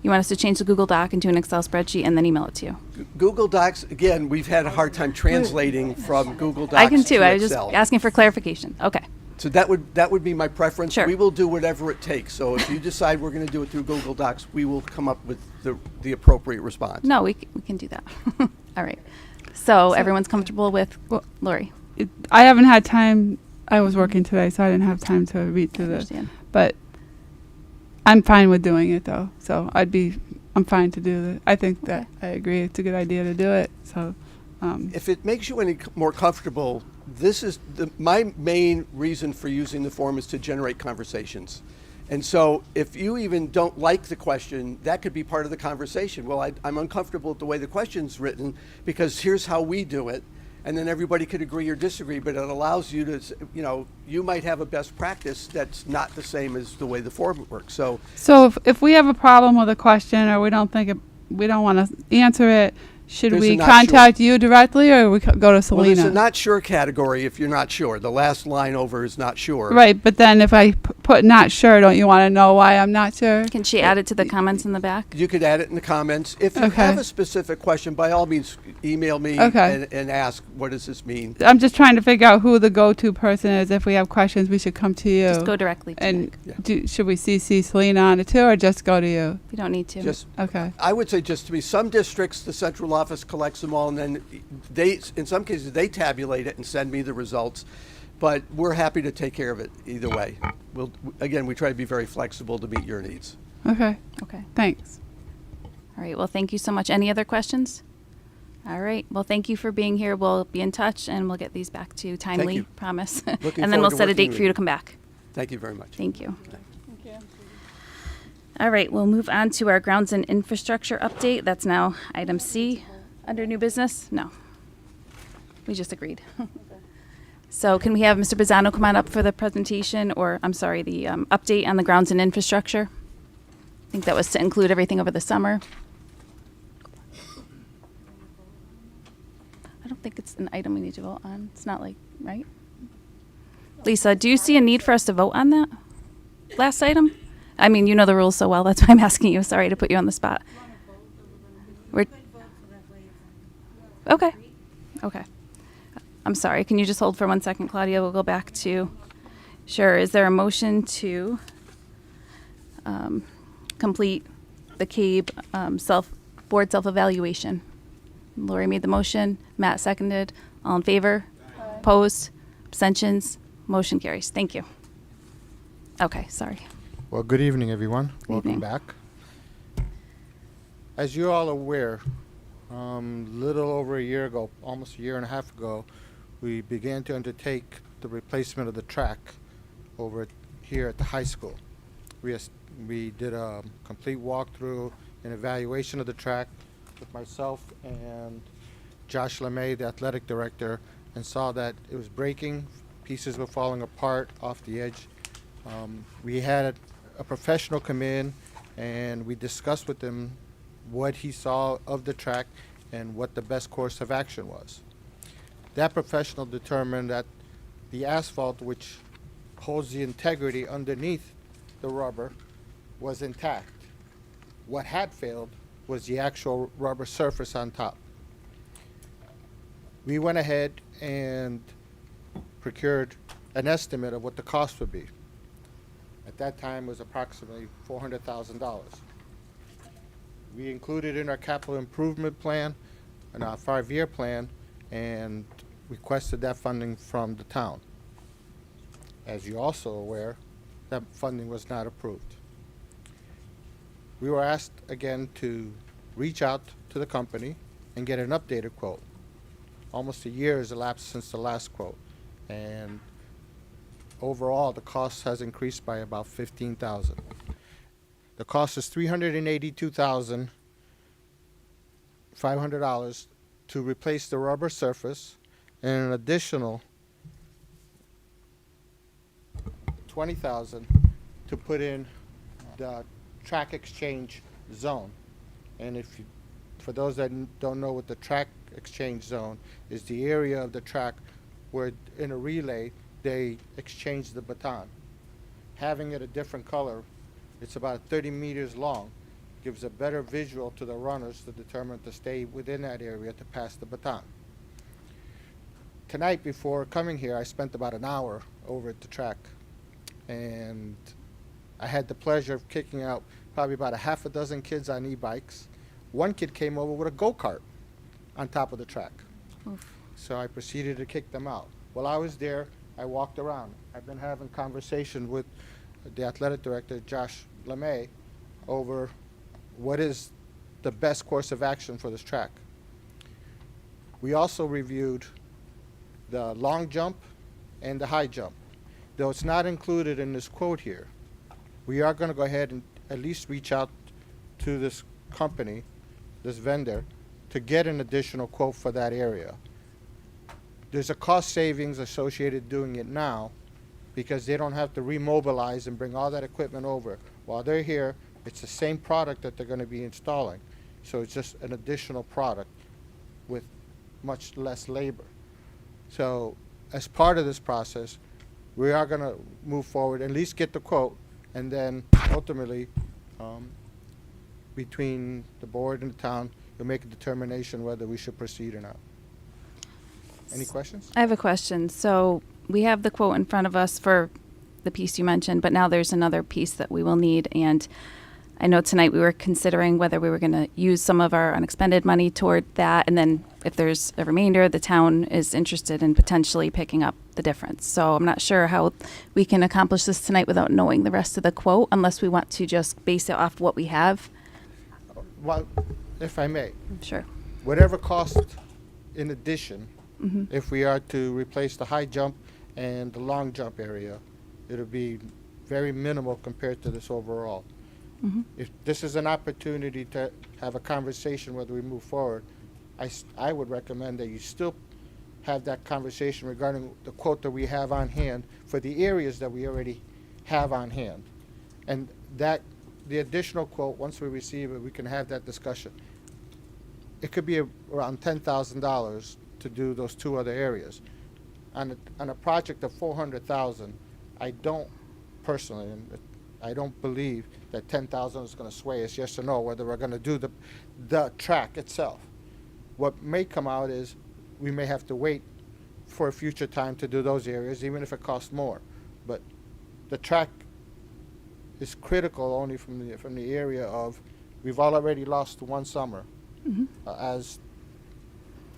You want us to change the Google Doc into an Excel spreadsheet and then email it to you? Google Docs, again, we've had a hard time translating from Google Docs I can too. to I was just Excel. asking for clarification. Okay. So that would be my preference. Sure. We will do whatever it takes. So if you decide we're going to do it through Google Docs, we will come up with the appropriate response. No, we can do that. All right. So everyone's comfortable with Lori? I haven't had time. I was working today, so I didn't have time to read through this. understand. But I'm fine with doing it, though. So I'm fine to do it. I think that I agree. It's a good idea to do it. So, If it makes you any more comfortable, this is my main reason for using the form is to generate conversations. And so if you even don't like the question, that could be part of the conversation. Well, I'm uncomfortable with the way the question's written because here's how we do it. And then everybody could agree or disagree, but it allows you to, you might have a best practice that's not the same as the way the form works. So if we have a problem with a question or we don't want to answer it, should There's we a not contact you directly or we go to well, Selena? there's a not sure category if you're not sure. The last line over is not sure. Right, but then if I put not sure, don't you want to know why I'm not sure? Can she add it to the comments in the back? You could add it in the comments. If you Okay. have a specific question, by all means, email me Okay. and ask, what does this mean? I'm just trying to figure out who the go-to person is. If we have questions, we should come to you. Just go directly to And Nick. should we CC Selena on it too, or just go to you? You don't need to. Just, Okay. I would say just to me, some districts, the central office collects them all, and then in some cases, they tabulate it and send me the results. But we're happy to take care of it either way. Again, we try to be very flexible to meet your needs. Okay. Okay. Thanks. All right. Well, thank you so much. Any other questions? All right. Well, thank you for being here. We'll be in touch and we'll get these back to you timely, you. promise. Looking And then forward we'll to set a working date with for you you. to come back. Thank you very much. Thank you. All right, we'll move on to our grounds and infrastructure update. That's now item C under new business. No, we just agreed. So can we have Mr. Bizzano come on up for the presentation, or I'm sorry, the update on the grounds and infrastructure? I think that was to include everything over the summer. I don't think it's an item we need to vote on. It's not like, right? Lisa, do you see a need for us to vote on that last item? I mean, you know the rules so well. That's why I'm asking you. Sorry to put you on the spot. Okay. Okay. I'm sorry. Can you just hold for 1 second, Claudia? We'll go back to. Sure. Is there a motion to complete the CABE board self-evaluation. Lori made the motion, Matt seconded. All in favor? Opposed? Abstentions? Motion carries. Thank you. Okay, sorry. Well, good evening, everyone. Welcome evening. back. As you're all aware, little over a year ago, almost a year and a half ago, we began to undertake the replacement of the track over here at the high school. We did a complete walkthrough and evaluation of the track with myself and Josh LeMay, the athletic director, and saw that it was breaking, pieces were falling apart off the edge. We had a professional come in and we discussed with him what he saw of the track and what the best course of action was. That professional determined that the asphalt, which holds the integrity underneath the rubber, was intact. What had failed was the actual rubber surface on top. We went ahead and procured an estimate of what the cost would be. At that time, it was approximately $400,000. We included in our capital improvement plan and our 5-year plan and requested that funding from the town. As you're also aware, that funding was not approved. We were asked again to reach out to the company and get an updated quote. Almost a year has elapsed since the last quote, and overall the cost has increased by about $15,000. The cost is $382,500 to replace the rubber surface and an additional $20,000 to put in the track exchange zone. And for those that don't know what the track exchange zone is, the area of the track where in a relay they exchange the baton. Having it a different color, it's about 30 meters long, gives a better visual to the runners to determine to stay within that area to pass the baton. Tonight, before coming here, I spent about an hour over at the track, and I had the pleasure of kicking out probably about a half a dozen kids on e-bikes. One kid came over with a go-kart on top of the track. Oof. So I proceeded to kick them out. While I was there, I walked around. I've been having conversation with the athletic director, Josh LeMay, over what is the best course of action for this track. We also reviewed the long jump and the high jump. Though it's not included in this quote here, we are going to go ahead and at least reach out to this company, this vendor, to get an additional quote for that area. There's a cost savings associated doing it now because they don't have to remobilize and bring all that equipment over. While they're here, it's the same product that they're going to be installing. So it's just an additional product with much less labor. So as part of this process, we are going to move forward, at least get the quote, and then ultimately, between the board and the town, we'll make a determination whether we should proceed or not. Any questions? I have a question. So we have the quote in front of us for the piece you mentioned, but now there's another piece that we will need. And I know tonight we were considering whether we were going to use some of our unexpended money toward that. And then if there's a remainder, the town is interested in potentially picking up the difference. So I'm not sure how we can accomplish this tonight without knowing the rest of the quote, unless we want to just base it off what we have. Well, if I may. Sure. Whatever cost in addition, Mm-hmm. if we are to replace the high jump and the long jump area, it'll be very minimal compared to this overall. Mm-hmm. If this is an opportunity to have a conversation whether we move forward, I would recommend that you still have that conversation regarding the quote that we have on hand for the areas that we already have on hand. And that the additional quote, once we receive it, we can have that discussion. It could be around $10,000 to do those two other areas. On a project of $400,000, I don't personally, and I don't believe that $10,000 is going to sway us yes or no whether we're going to do the track itself. What may come out is we may have to wait for a future time to do those areas, even if it costs more. But the track is critical only from the area of we've already lost one summer as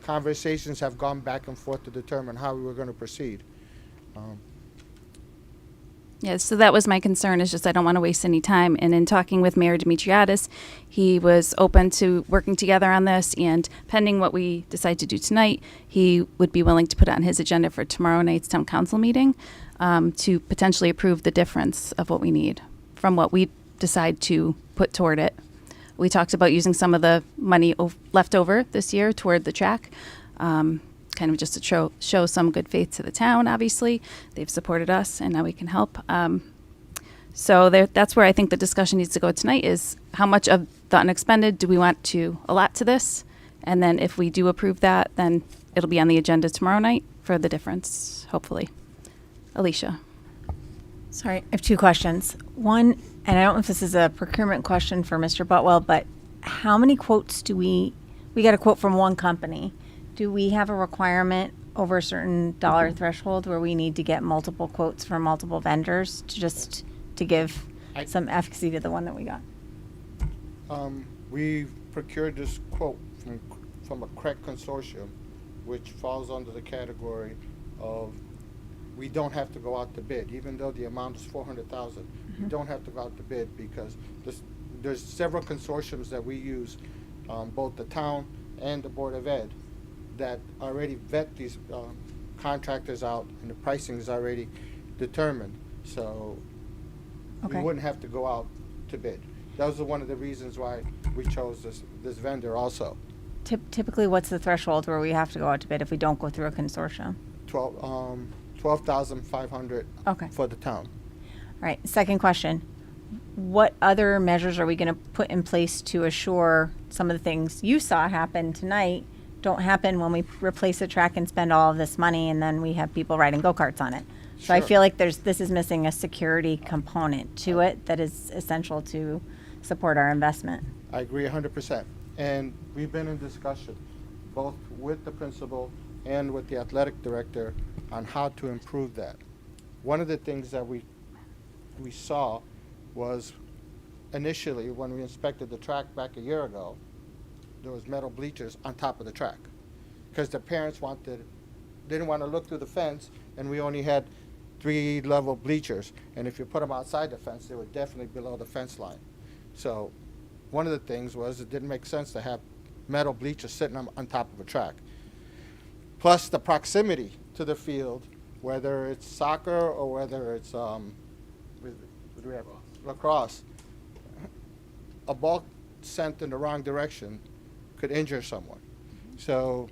conversations have gone back and forth to determine how we were going to proceed. Yeah, so that was my concern, is just I don't want to waste any time. And in talking with Mayor Demetriadis, he was open to working together on this, and pending what we decide to do tonight, he would be willing to put it on his agenda for tomorrow night's town council meeting to potentially approve the difference of what we need from what we decide to put toward it. We talked about using some of the money left over this year toward the track, kind of just to show some good faith to the town. Obviously, they've supported us, and now we can help. So that's where I think the discussion needs to go tonight, is how much of the unexpended do we want to allot to this? And then if we do approve that, then it'll be on the agenda tomorrow night for the difference, hopefully. Alicia. Sorry, I have two questions. One, and I don't know if this is a procurement question for Mr. Butwell, but how many quotes do we got a quote from one company. Do we have a requirement over a certain dollar threshold where we need to get multiple quotes from multiple vendors to give some efficacy to the one that we got? We procured this quote from a CREC consortium, which falls under the category of we don't have to go out to bid, even though the amount is $400,000. We don't have to go out to bid because there's several consortiums that we use, both the town and the Board of Ed, that already vet these contractors out, and the pricing is already determined. So we wouldn't have to go out to bid. That was one of the reasons why we chose this vendor also. Typically, what's the threshold where we have to go out to bid if we don't go through a consortium? $12,500 for the town. All right. Second question. What other measures are we going to put in place to assure some of the things you saw happen tonight don't happen when we replace a track and spend all of this money and then we have people riding go-karts on it? So I feel like this is missing a security component to it that is essential to support our investment. I agree 100%. And we've been in discussion both with the principal and with the athletic director on how to improve that. One of the things that we saw was initially when we inspected the track back a year ago, there was metal bleachers on top of the track because the parents didn't want to look through the fence, and we only had 3-level bleachers, and if you put them outside the fence, they were definitely below the fence line. So one of the things was it didn't make sense to have metal bleachers sitting on top of a track. Plus the proximity to the field, whether it's soccer or whether it's lacrosse, a ball sent in the wrong direction could injure someone. So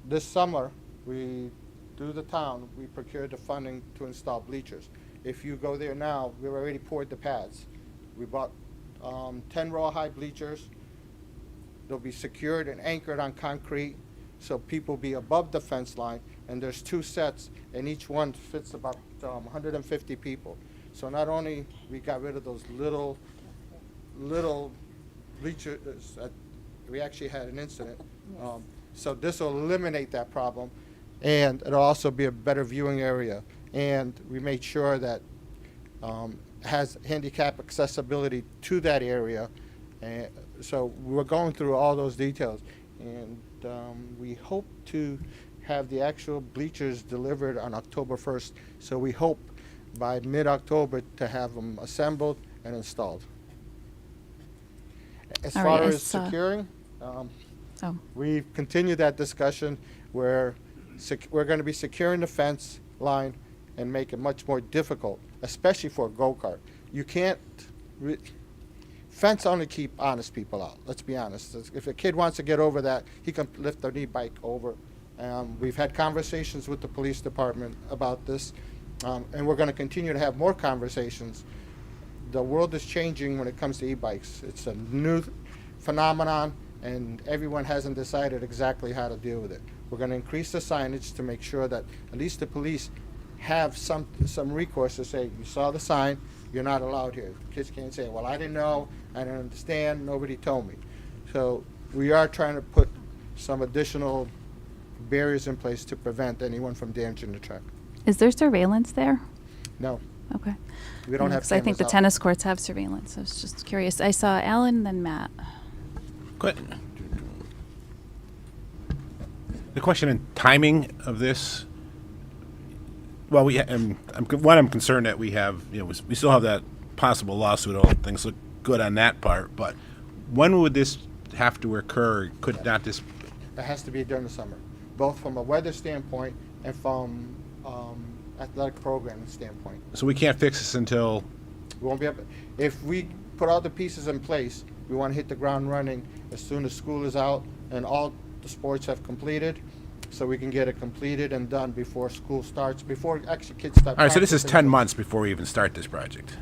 this summer, through the town, we procured the funding to install bleachers. If you go there now, we've already poured the pads. We bought 10 raw-high bleachers. They'll be secured and anchored on concrete, so people will be above the fence line, and there's 2 sets, and each one fits about 150 people. So not only we got rid of those little bleachers, we actually had an incident. So this will eliminate that problem, and it'll also be a better viewing area. And we made sure that has handicap accessibility to that area. And so we're going through all those details, and we hope to have the actual bleachers delivered on October 1st. So we hope by mid-October to have them assembled and installed. As far as securing, we've continued that discussion where we're going to be securing the fence line and make it much more difficult, especially for a go-kart. You can't, fence only keep honest people out, let's be honest. If a kid wants to get over that, he can lift their e-bike over. We've had conversations with the police department about this, and we're going to continue to have more conversations. The world is changing when it comes to e-bikes. It's a new phenomenon, and everyone hasn't decided exactly how to deal with it. We're going to increase the signage to make sure that at least the police have some recourse to say, you saw the sign, you're not allowed here. Kids can't say, well, I didn't know, I didn't understand, nobody told me. So we are trying to put some additional barriers in place to prevent anyone from damaging the track. Is there surveillance there? No. Okay. We don't have Because I think the cameras out. tennis courts have surveillance. I was just curious. I saw Alan, then Matt. The question in timing of this. Well, I'm concerned that we have, we still have that possible lawsuit. All things look good on that part, but when would this have to occur? Could not this? It has to be during the summer, both from a weather standpoint and from athletic programming standpoint. So we can't fix this until. We won't be able. If we put all the pieces in place, we want to hit the ground running as soon as school is out and all the sports have completed, so we can get it completed and done before school starts, before actually kids start. All right, so this is practicing. 10 months before we even start this project.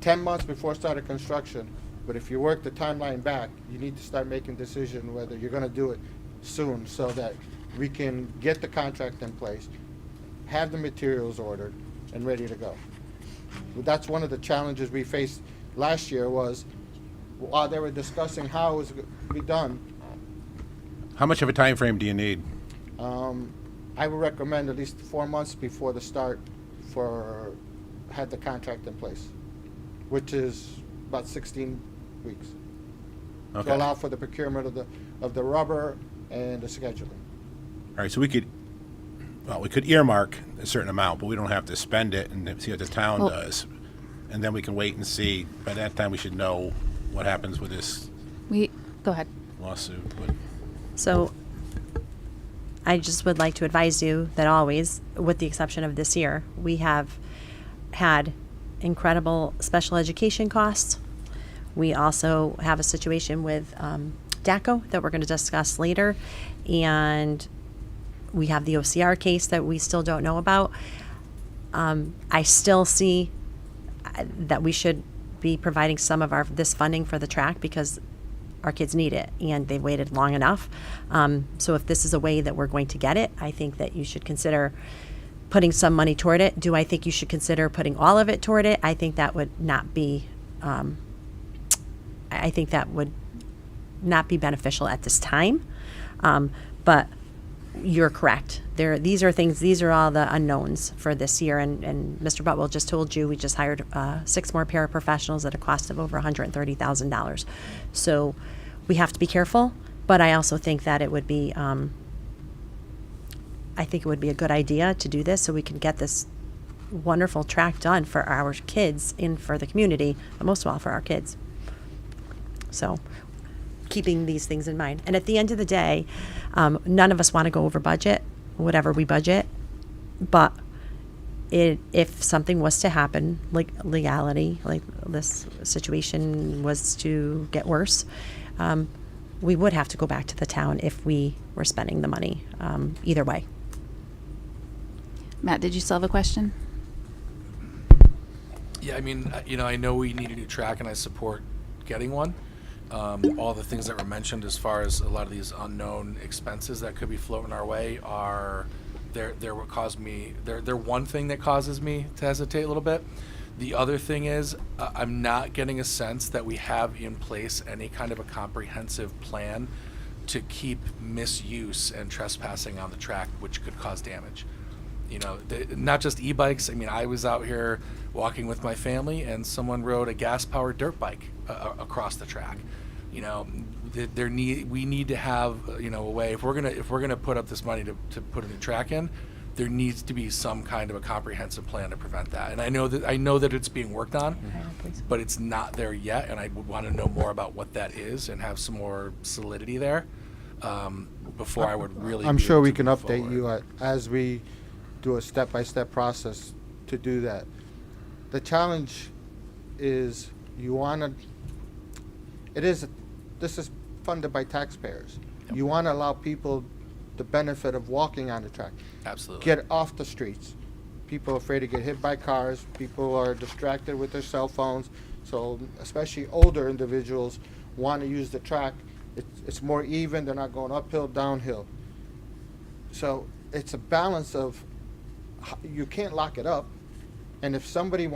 10 months before start of construction, but if you work the timeline back, you need to start making decision whether you're going to do it soon so that we can get the contract in place, have the materials ordered, and ready to go. But that's one of the challenges we faced last year was while they were discussing how it was going to be done, How much of a time frame do you need? I would recommend at least 4 months before the start had the contract in place, which is about 16 weeks. Okay. To allow for the procurement of the rubber and the scheduling. All right, so we could earmark a certain amount, but we don't have to spend it and see what the town Well- does. And then we can wait and see. By that time, we should know what happens with this Go ahead. lawsuit. But So I just would like to advise you that always, with the exception of this year, we have had incredible special education costs. We also have a situation with DACO that we're going to discuss later. And we have the OCR case that we still don't know about. I still see that we should be providing some of this funding for the track because our kids need it and they've waited long enough. So if this is a way that we're going to get it, I think that you should consider putting some money toward it. Do I think you should consider putting all of it toward it? I think that would not be, I think that would not be beneficial at this time. But you're correct. These are all the unknowns for this year. And Mr. Butwell just told you we just hired 6 more paraprofessionals at a cost of over $130,000. So we have to be careful. But I also think that it would be, I think it would be a good idea to do this so we can get this wonderful track done for our kids and for the community, but most of all for our kids. So keeping these things in mind. And at the end of the day, none of us want to go over budget, whatever we budget. But if something was to happen, like legality, like this situation was to get worse, we would have to go back to the town if we were spending the money either way. Matt, did you still have a question? Yeah, I mean, I know we need a new track, and I support getting one. All the things that were mentioned as far as a lot of these unknown expenses that could be floating our way they're what caused me. They're one thing that causes me to hesitate a little bit. The other thing is I'm not getting a sense that we have in place any kind of a comprehensive plan to keep misuse and trespassing on the track, which could cause damage. Not just e-bikes. I mean, I was out here walking with my family, and someone rode a gas-powered dirt bike across the track. We need to have a way. If we're gonna put up this money to put a new track in, there needs to be some kind of a comprehensive plan to prevent that. And I know that it's being worked on, but it's not there yet. And I would want to know more about what that is and have some more solidity there before I would really. I'm be sure able we to can move update forward. you to we do a step-by-step process to do that. The challenge is this is funded by taxpayers. Yep. You want to allow people the benefit of walking on the track. Absolutely. Get off the streets. People are afraid to get hit by cars. People are distracted with their cell phones. So especially older individuals want to use the track. It's more even. They're not going uphill, downhill. So it's a balance of you can't lock it up, and if somebody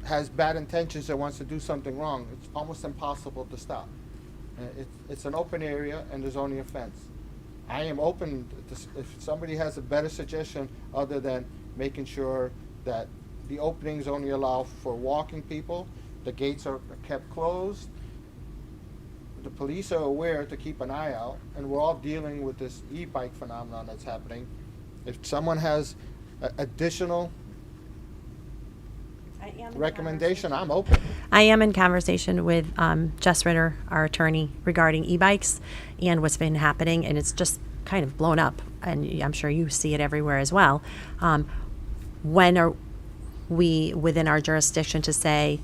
has bad intentions or wants to do something wrong, it's almost impossible to stop. It's an open area, and there's only a fence. I am open if somebody has a better suggestion other than making sure that the openings only allow for walking people, the gates are kept closed, the police are aware to keep an eye out, and we're all dealing with this e-bike phenomenon that's happening. If someone has additional recommendation, I'm open. I am in conversation with Jess Ritter, our attorney, regarding e-bikes and what's been happening, and it's just kind of blown up, and I'm sure you see it everywhere as well. When are we within our jurisdiction to say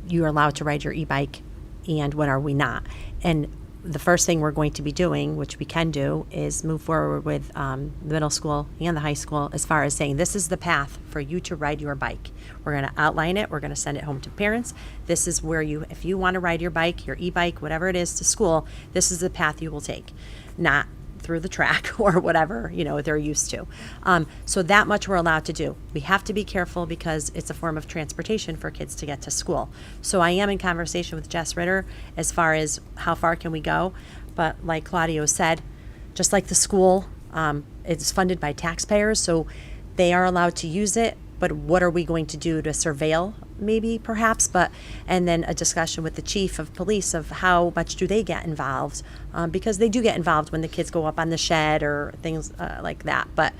you're allowed to ride your e-bike, and when are we not? And the first thing we're going to be doing, which we can do, is move forward with the middle school and the high school as far as saying this is the path for you to ride your bike. We're going to outline it. We're going to send it home to parents. This is where you, if you want to ride your bike, your e-bike, whatever it is, to school, this is the path you will take, not through the track or whatever, they're used to. So that much we're allowed to do. We have to be careful because it's a form of transportation for kids to get to school. So I am in conversation with Jess Ritter as far as how far can we go. But like Claudio said, just like the school, it's funded by taxpayers, so they are allowed to use it. But what are we going to do to surveil, maybe, perhaps? And then a discussion with the chief of police of how much do they get involved, because they do get involved when the kids go up on the shed or things like that. But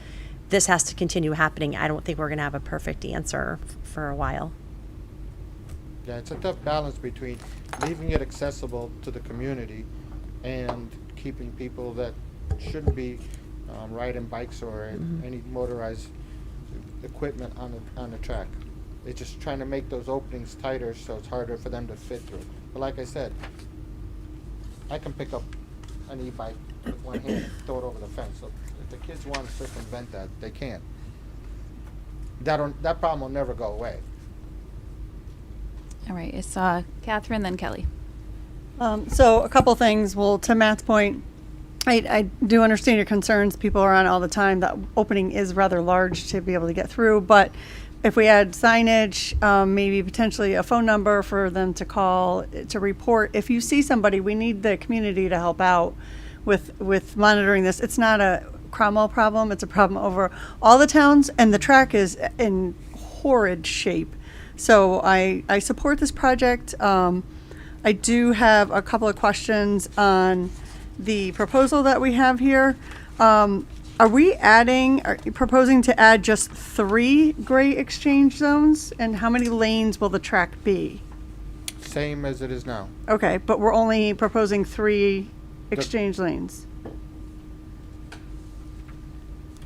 this has to continue happening. I don't think we're going to have a perfect answer for a while. Yeah, it's a tough balance between leaving it accessible to the community and keeping people that shouldn't be riding bikes or any motorized equipment on the track. It's just trying to make those openings tighter so it's harder for them to fit through. But like I said, I can pick up an e-bike with one hand and throw it over the fence. So if the kids want to circumvent that, they can. That problem will never go away. All right, it's Catherine, then Kelly. So a couple things. Well, to Matt's point, I do understand your concerns. People are on all the time. That opening is rather large to be able to get through. But if we add signage, maybe potentially a phone number for them to call to report. If you see somebody, we need the community to help out with monitoring this. It's not a Cromwell problem. It's a problem over all the towns, and the track is in horrid shape. So I support this project. I do have a couple of questions on the proposal that we have here. Are you proposing to add just 3 gray exchange zones? And how many lanes will the track be? Same as it is now. Okay, but we're only proposing 3 exchange lanes.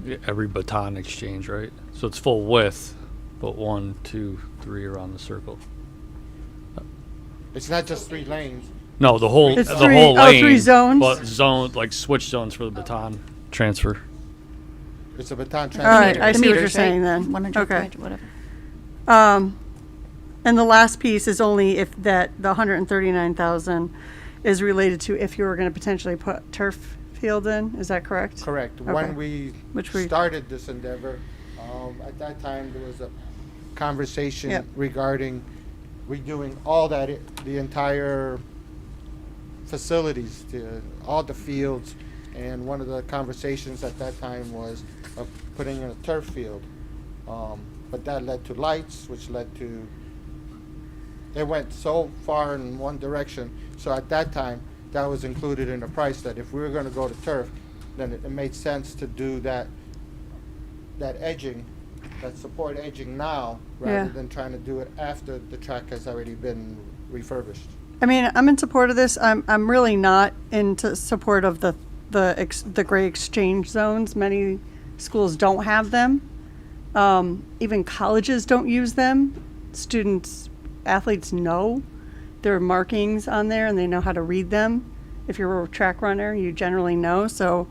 Yeah, every baton exchange, right? So it's full width, but 1, 2, 3 around the circle. It's not just 3 lanes. No, the whole It's the three- whole lane. 3 zones? But like switch zones for the baton transfer. It's a baton All transfer. right, I see what you're meters, saying right? then. 100, Okay. whatever. And the last piece is only if the 139,000 is related to if you were going to potentially put turf field in. Is that correct? Correct. Okay. When we Which we- started this endeavor, at that time there was a conversation Yep. regarding redoing all that, the entire facilities, all the fields, and one of the conversations at that time was of putting in a turf field. But that led to lights, which led to, it went so far in one direction. So at that time, that was included in the price, that if we were going to go to turf, then it made sense to do that edging, that support edging now, rather Yeah. than trying to do it after the track has already been refurbished. I mean, I'm in support of this. I'm really not into support of the gray exchange zones. Many schools don't have them. Even colleges don't use them. Athletes know there are markings on there and they know how to read them. If you're a track runner, you generally know. So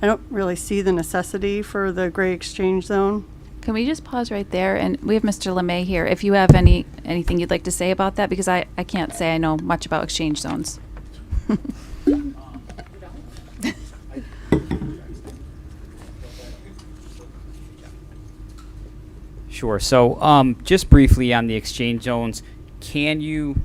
I don't really see the necessity for the gray exchange zone. Can we just pause right there? And we have Mr. LeMay here. If you have anything you'd like to say about that, because I can't say I know much about exchange zones. Sure. So just briefly on the exchange zones, can you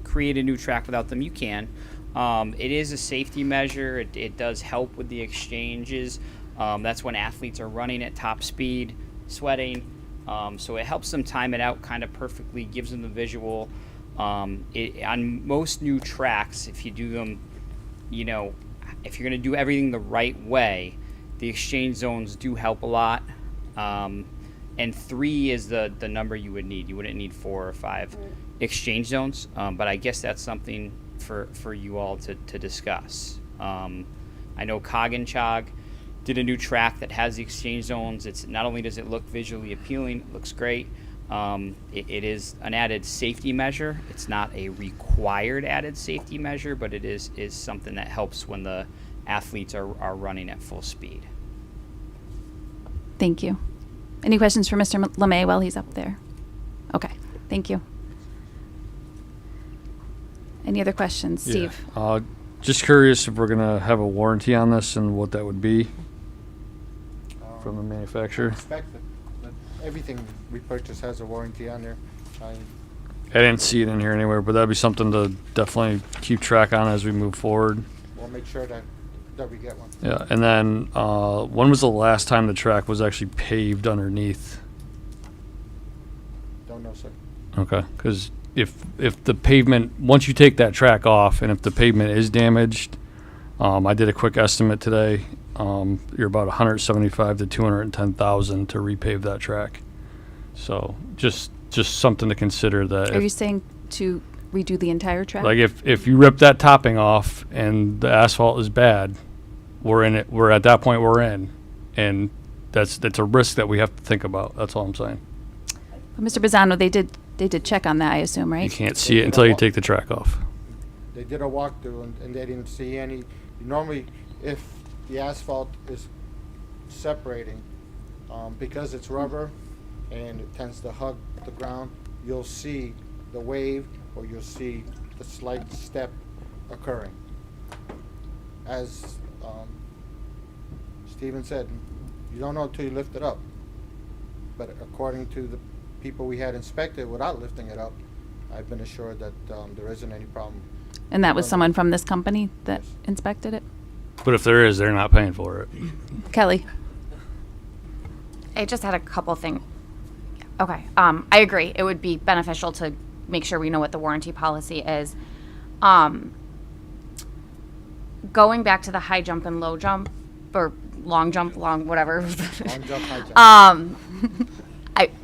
create a new track without them? You can. It is a safety measure. It does help with the exchanges. That's when athletes are running at top speed, sweating. So it helps them time it out kind of perfectly, gives them the visual. On most new tracks, if you do them, if you're going to do everything the right way, the exchange zones do help a lot. And 3 is the number you would need. You wouldn't need 4 or 5 exchange zones, but I guess that's something for you all to discuss. I know Coggin-Chog did a new track that has the exchange zones. It's not only does it look visually appealing, it looks great. It is an added safety measure. It's not a required added safety measure, but it is something that helps when the athletes are running at full speed. Thank you. Any questions for Mr. LeMay while he's up there? Okay, thank you. Any other questions, Steve? Yeah. Just curious if we're gonna have a warranty on this and what that would be from the manufacturer. Expect it, but everything we purchase has a warranty on there. I didn't see it in here anywhere, but that'd be something to definitely keep track on as we move forward. We'll make sure that we get one. Yeah, and then when was the last time the track was actually paved underneath? Don't know, sir. Okay, because if the pavement, once you take that track off, and if the pavement is damaged, I did a quick estimate today. You're about 175 to 210,000 to repave that track. So just something to consider. That Are you saying to redo the entire track? like if you rip that topping off and the asphalt is bad, we're in it. We're at that point we're in, and that's a risk that we have to think about. That's all I'm saying. But Mr. Bizzano, they did check on that, I assume, right? You can't see it until you take the track off. They did a walkthrough and they didn't see any. Normally, if the asphalt is separating, because it's rubber and it tends to hug the ground, you'll see the wave or you'll see the slight step occurring. As Stephen said, you don't know until you lift it up. But according to the people we had inspected without lifting it up, I've been assured that there isn't any problem. And that was someone from this company that inspected it? But if there is, they're not paying for it. Kelly? I just had a couple things. Okay, I agree. It would be beneficial to make sure we know what the warranty policy is. Going back to the high jump and low jump, or long jump, whatever. Long jump, high jump.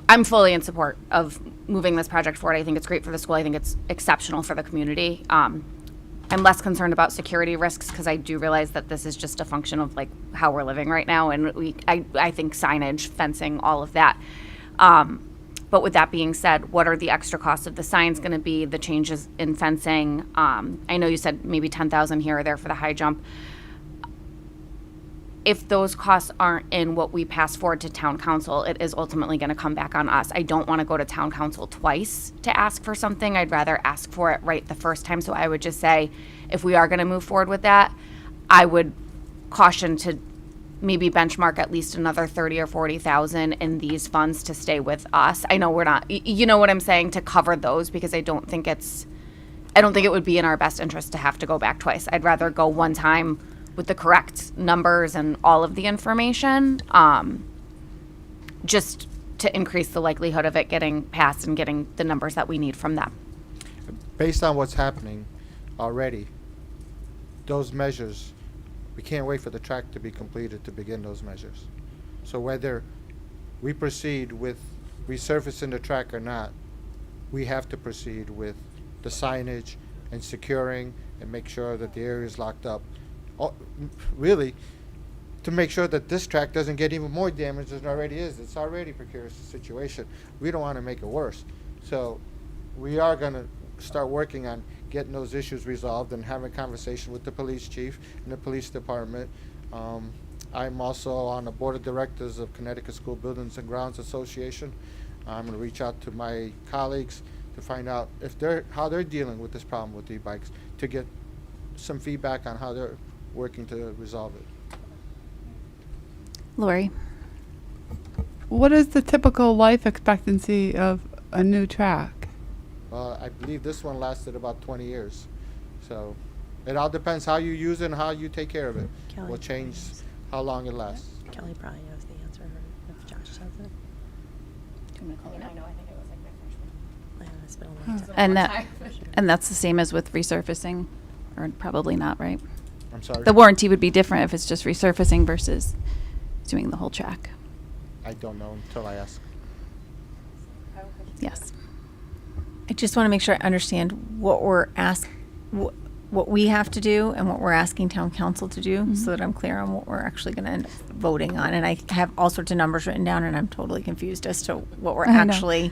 I'm fully in support of moving this project forward. I think it's great for the school. I think it's exceptional for the community. I'm less concerned about security risks because I do realize that this is just a function of like how we're living right now, and I think signage, fencing, all of that. But with that being said, what are the extra costs of the signs going to be? The changes in fencing. I know you said maybe 10,000 here or there for the high jump. If those costs aren't in what we pass forward to town council, it is ultimately going to come back on us. I don't want to go to town council twice to ask for something. I'd rather ask for it right the first time. So I would just say, if we are going to move forward with that, I would caution to maybe benchmark at least another 30 or 40,000 in these funds to stay with us. I know we're not, you know what I'm saying, to cover those, because I don't think it would be in our best interest to have to go back twice. I'd rather go one time with the correct numbers and all of the information, just to increase the likelihood of it getting passed and getting the numbers that we need from them. Based on what's happening already, those measures, we can't wait for the track to be completed to begin those measures. So whether we proceed with resurfacing the track or not, we have to proceed with the signage and securing and make sure that the area is locked up. Really, to make sure that this track doesn't get even more damage than it already is. It's already a precarious situation. We don't want to make it worse. So we are going to start working on getting those issues resolved and having a conversation with the police chief and the police department. I'm also on the board of directors of Connecticut School Buildings and Grounds Association. I'm going to reach out to my colleagues to find out how they're dealing with this problem with e-bikes, to get some feedback on how they're working to resolve it. Lori? What is the typical life expectancy of a new track? I believe this one lasted about 20 years. So it all depends how you use it and how you take care of it. Kelly Will change how long it lasts. Kelly probably knows the answer if Josh says it. I know, I think it was like my freshman. I was gonna And that's the same as with resurfacing, or probably not, right? I'm sorry? The warranty would be different if it's just resurfacing versus doing the whole track. I don't know until I ask. Yes. I just want to make sure I understand what we're what we have to do and what we're asking town council to do, so that I'm clear on what we're actually going to end up voting on. And I have all sorts of numbers written down, and I'm totally confused as to what we're I know. actually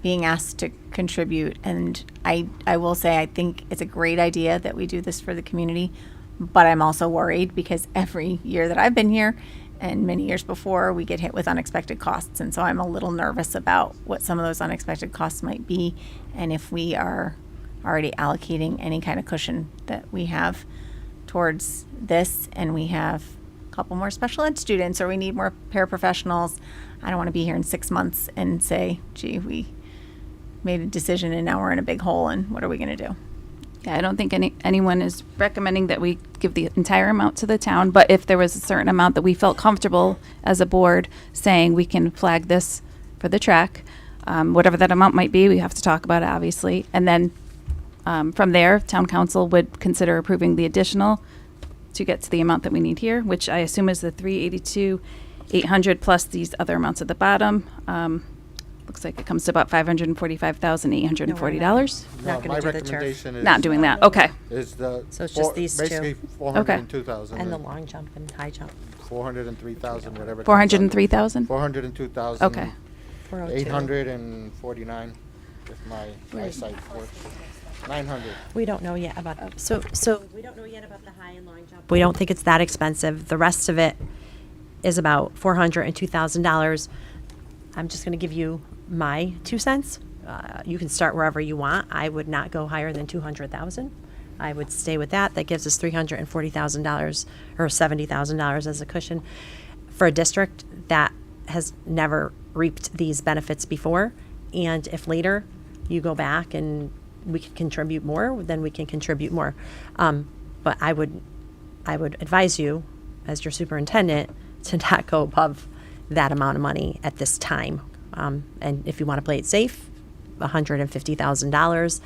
being asked to contribute. And I will say, I think it's a great idea that we do this for the community, but I'm also worried because every year that I've been here and many years before, we get hit with unexpected costs. And so I'm a little nervous about what some of those unexpected costs might be, and if we are already allocating any kind of cushion that we have towards this, and we have a couple more special ed students, or we need more paraprofessionals. I don't want to be here in 6 months and say, gee, we made a decision and now we're in a big hole, and what are we going to do? Yeah, I don't think anyone is recommending that we give the entire amount to the town, but if there was a certain amount that we felt comfortable as a board saying we can flag this for the track, whatever that amount might be, we have to talk about it, obviously. And then from there, town council would consider approving the additional to get to the amount that we need here, which I assume is the 382,800 plus these other amounts at the bottom. Looks like it comes to about $545,840. No, my recommendation is Not doing that. Okay. Is the So it's just these two. basically 402,000 And the long jump and high jump. 403,000, whatever. it comes out. 403,000? 402,000. Okay. 849, if my eyesight works. 900. We don't know yet about so we don't know yet about the high and long jump. We don't think it's that expensive. The rest of it is about $402,000. I'm just going to give you my 2 cents. You can start wherever you want. I would not go higher than 200,000. I would stay with that. That gives us $340,000 or $70,000 as a cushion for a district that has never reaped these benefits before. And if later you go back and we can contribute more, then we can contribute more. But I would advise you, as your superintendent, to not go above that amount of money at this time. And if you want to play it safe, $150,000.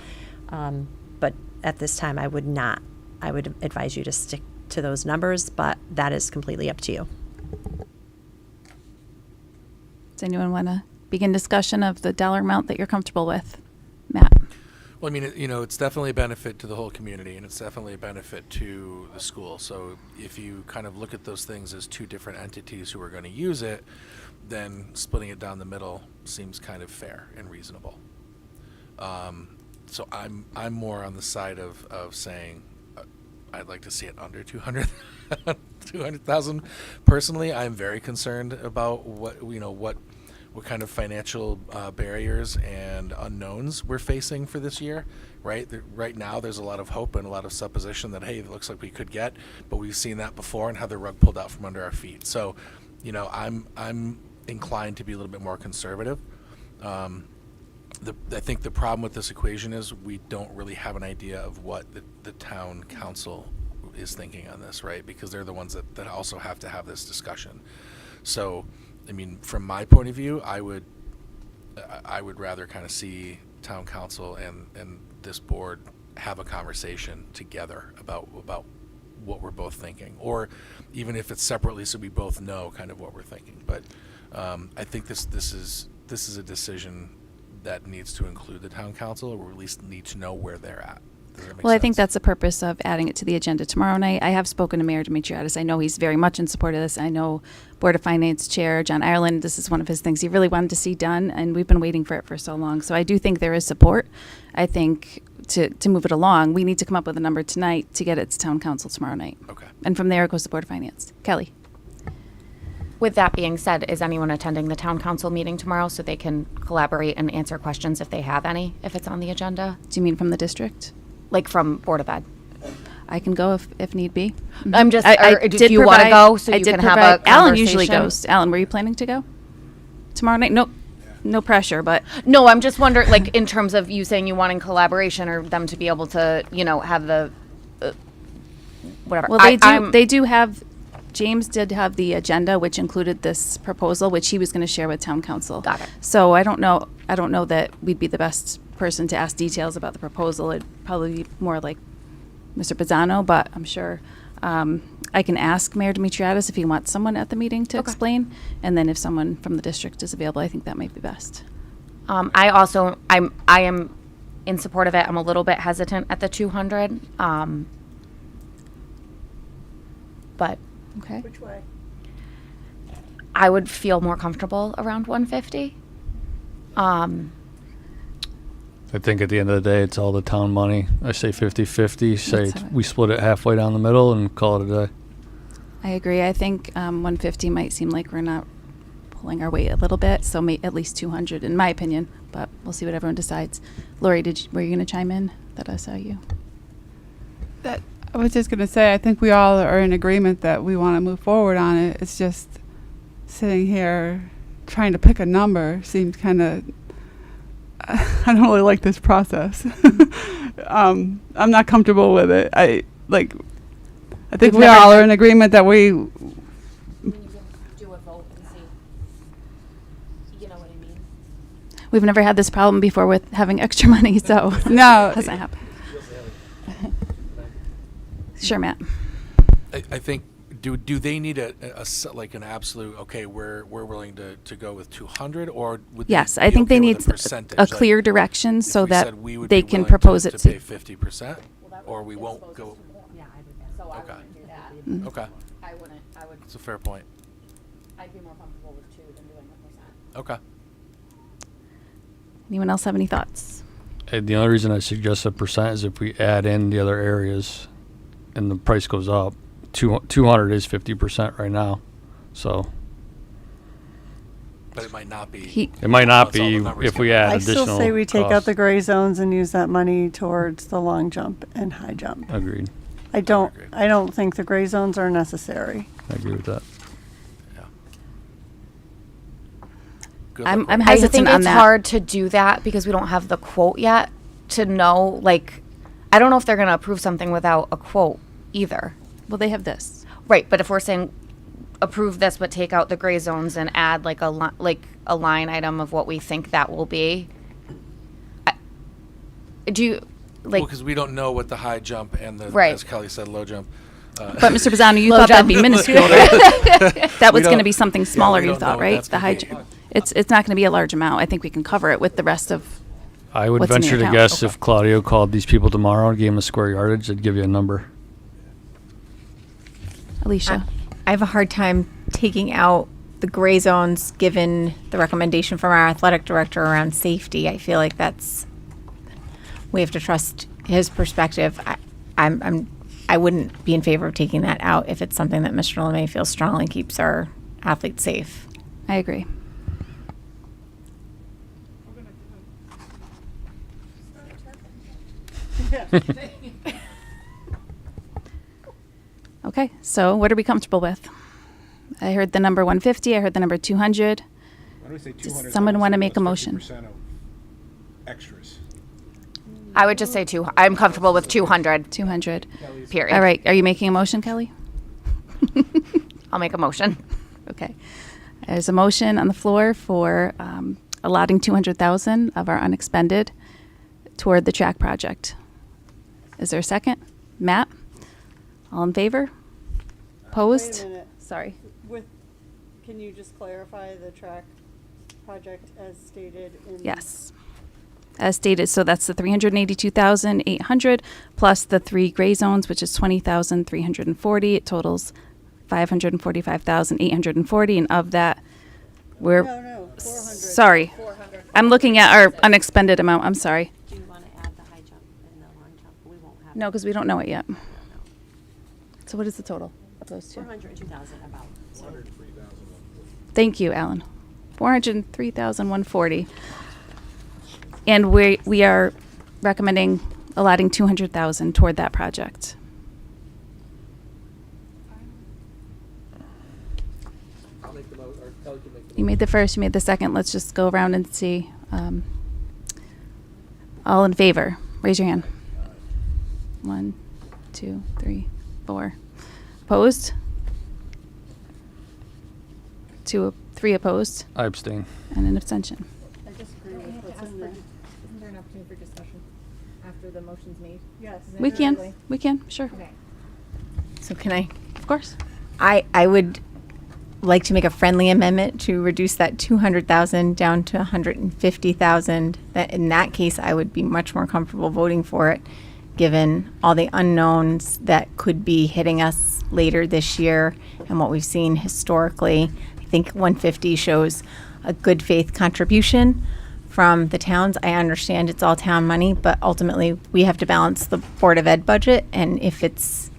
But at this time, I would not. I would advise you to stick to those numbers, but that is completely up to you. Does anyone want to begin discussion of the dollar amount that you're comfortable with? Matt? Well, I mean, it's definitely a benefit to the whole community, and it's definitely a benefit to the school. So if you kind of look at those things as two different entities who are going to use it, then splitting it down the middle seems kind of fair and reasonable. So I'm more on the side of saying I'd like to see it under 200,000. Personally, I'm very concerned about what kind of financial barriers and unknowns we're facing for this year, right? Right now, there's a lot of hope and a lot of supposition that, hey, it looks like we could get, but we've seen that before and have the rug pulled out from under our feet. So, I'm inclined to be a little bit more conservative. I think the problem with this equation is we don't really have an idea of what the town council is thinking on this, right? Because they're the ones that also have to have this discussion. So, I mean, from my point of view, I would rather kind of see town council and this board have a conversation together about what we're both thinking, or even if it's separately, so we both know kind of what we're thinking. But I think this is a decision that needs to include the town council, or at least need to know where they're at. Does that make Well, I sense? think that's the purpose of adding it to the agenda tomorrow night. I have spoken to Mayor Dimitriadis. I know he's very much in support of this. I know Board of Finance Chair John Ireland, this is one of his things he really wanted to see done, and we've been waiting for it for so long. So I do think there is support. I think to move it along, we need to come up with a number tonight to get it to town council tomorrow night. Okay. And from there, it goes to Board of Finance. Kelly? With that being said, is anyone attending the town council meeting tomorrow so they can collaborate and answer questions if they have any, if it's on the agenda? Do you mean from the district? Like from Board of Ed? I can go if need be. I'm just, I do you want to go so you can have a conversation? Alan usually goes. Alan, were you planning to go tomorrow night? Nope. No pressure, but. No, I'm just wondering, like, in terms of you saying you wanting collaboration or them to be able to, have the, whatever. Well, they do have, James did have the agenda, which included this proposal, which he was going to share with town council. Got it. So I don't know that we'd be the best person to ask details about the proposal. It'd probably be more like Mr. Pizzano, but I'm sure I can ask Mayor Demetriadis if he wants someone at the meeting to explain, and then if someone from the district is available, I think that might be best. I am in support of it. I'm a little bit hesitant at the 200. But Okay. Which way? I would feel more comfortable around 150. I think at the end of the day, it's all the town money. I say 50-50, say That's how I- we split it halfway down the middle and call it a day. I agree. I think 150 might seem like we're not pulling our weight a little bit, so at least 200 in my opinion, but we'll see what everyone decides. Lori, were you going to chime in? That I saw you. That I was just going to say, I think we all are in agreement that we want to move forward on it. It's just sitting here trying to pick a number seems kind of. I don't really like this process. I'm not comfortable with it. I think we all are in agreement that we. Do a vote and see. You know what I mean? We've never had this problem before with having extra money, so No. it hasn't happened. Sure, Matt. I think, do they need like an absolute, okay, we're willing to go with 200, or would Yes, they I be think they okay need with a percentage? a Like, clear direction so if we that said we would they be can willing propose to it pay to. 50%, or we won't go. So I Okay. wouldn't do that. Mhm. Okay, I would. that's a fair point. I'd be more comfortable with 2 than doing 1%. Okay. Anyone else have any thoughts? And the only reason I suggest a percent is if we add in the other areas and the price goes up. 200 is 50% right now. So But it might not be. it might not Once all the be numbers if come we in. add I additional still say we take out costs. the gray zones and use that money towards the long jump and high jump. Agreed. I don't think the gray zones are necessary. I agree with that. Good I'm luck, Lori. I hesitant think on it's that. hard to do that because we don't have the quote yet to know, like, I don't know if they're going to approve something without a quote either. Well, they have this. Right, but if we're saying approve this but take out the gray zones and add like a line item of what we think that will be, do you like? Because we don't know what the high jump and the, Right. as Kelly said, low jump. But Mr. Pizzano, you Low thought that'd jump. be minuscule, right? That We was going to don't- be something yeah, smaller, we you don't know thought, what right? that's The gonna high be. jump. It's not going to be a large amount. I think we can cover it with the rest of. I would What's in the venture to account? guess if Claudio called these people tomorrow and gave them a square yardage, they'd give you a number. Alicia. I have a hard time taking out the gray zones given the recommendation from our athletic director around safety. I feel like we have to trust his perspective. I wouldn't be in favor of taking that out if it's something that Mr. LeMay feels strongly keeps our athletes safe. I agree. Okay, so what are we comfortable with? I heard the number 150. I heard the number 200. Why do we say Does 200? someone want to make a That's motion? 50% of extras. I would just say I'm comfortable with 200. 200. Period. All right. Are you making a motion, Kelly? I'll make a motion. Okay. There's a motion on the floor for allotting 200,000 of our unexpended toward the track project. Is there a second? Matt? All in favor? Opposed? Wait a minute. Sorry. Can you just clarify the track project as stated in? Yes. As stated, so that's the 382,800 plus the 3 gray zones, which is 20,340. It totals 545,840, and of that, we're No, 400. sorry. I'm looking at our unexpended amount. I'm sorry. Do you want to add the high jump and the long jump? We won't have. No, because we don't know it yet. So what is the total of those two? 402,000 about. So Thank you, Alan. 403,140. And we are recommending allotting 200,000 toward that project. I'll make the or Kelly can make the You made the first, you made the second. Let's just go around and see. All in favor, raise your hand. 1, 2, 3, 4. Opposed? 3 opposed, I abstain. and an abstention. I disagree with what's in there. an opportunity for discussion after the motion's made? Yes. We can, sure. Okay. So can I? Of course. I would like to make a friendly amendment to reduce that 200,000 down to 150,000. That in that case, I would be much more comfortable voting for it, given all the unknowns that could be hitting us later this year and what we've seen historically. I think 150 shows a good faith contribution from the towns. I understand it's all town money, but ultimately we have to balance the Board of Ed budget, and if it's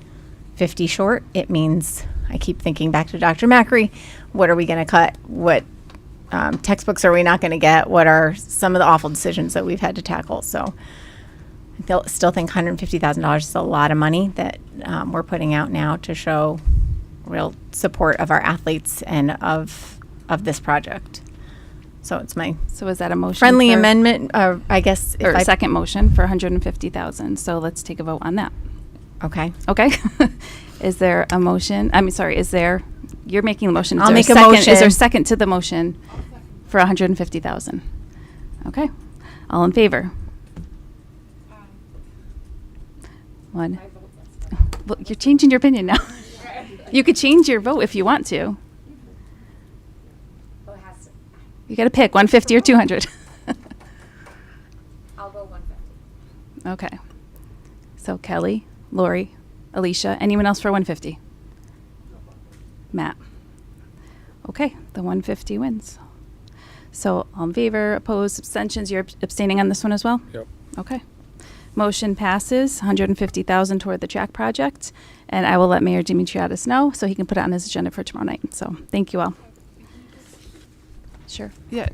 50 short, it means, I keep thinking back to Dr. Macri, what are we going to cut? What textbooks are we not going to get? What are some of the awful decisions that we've had to tackle? So I still think $150,000 is a lot of money that we're putting out now to show real support of our athletes and of this project. So it's my So is that a motion? friendly for- amendment, I guess. Or a second motion for 150,000. So let's take a vote on that. Okay. Okay. Is there a motion? You're making the motion. Is I'll there make a second, motion. Is there a second to the motion for 150,000? Okay. All in favor? One. Well, you're changing your opinion now. You could change your vote if you want to. You got to pick 150 or 200. I'll go 150. Okay. So Kelly, Lori, Alicia, anyone else for 150? Matt. Okay, the 150 wins. So all in favor, opposed, abstentions, you're abstaining on this one as well? Yep. Okay. Motion passes, 150,000 toward the track project, and I will let Mayor Dimitriadis know so he can put it on his agenda for tomorrow night. So thank you all. Sure. Yeah.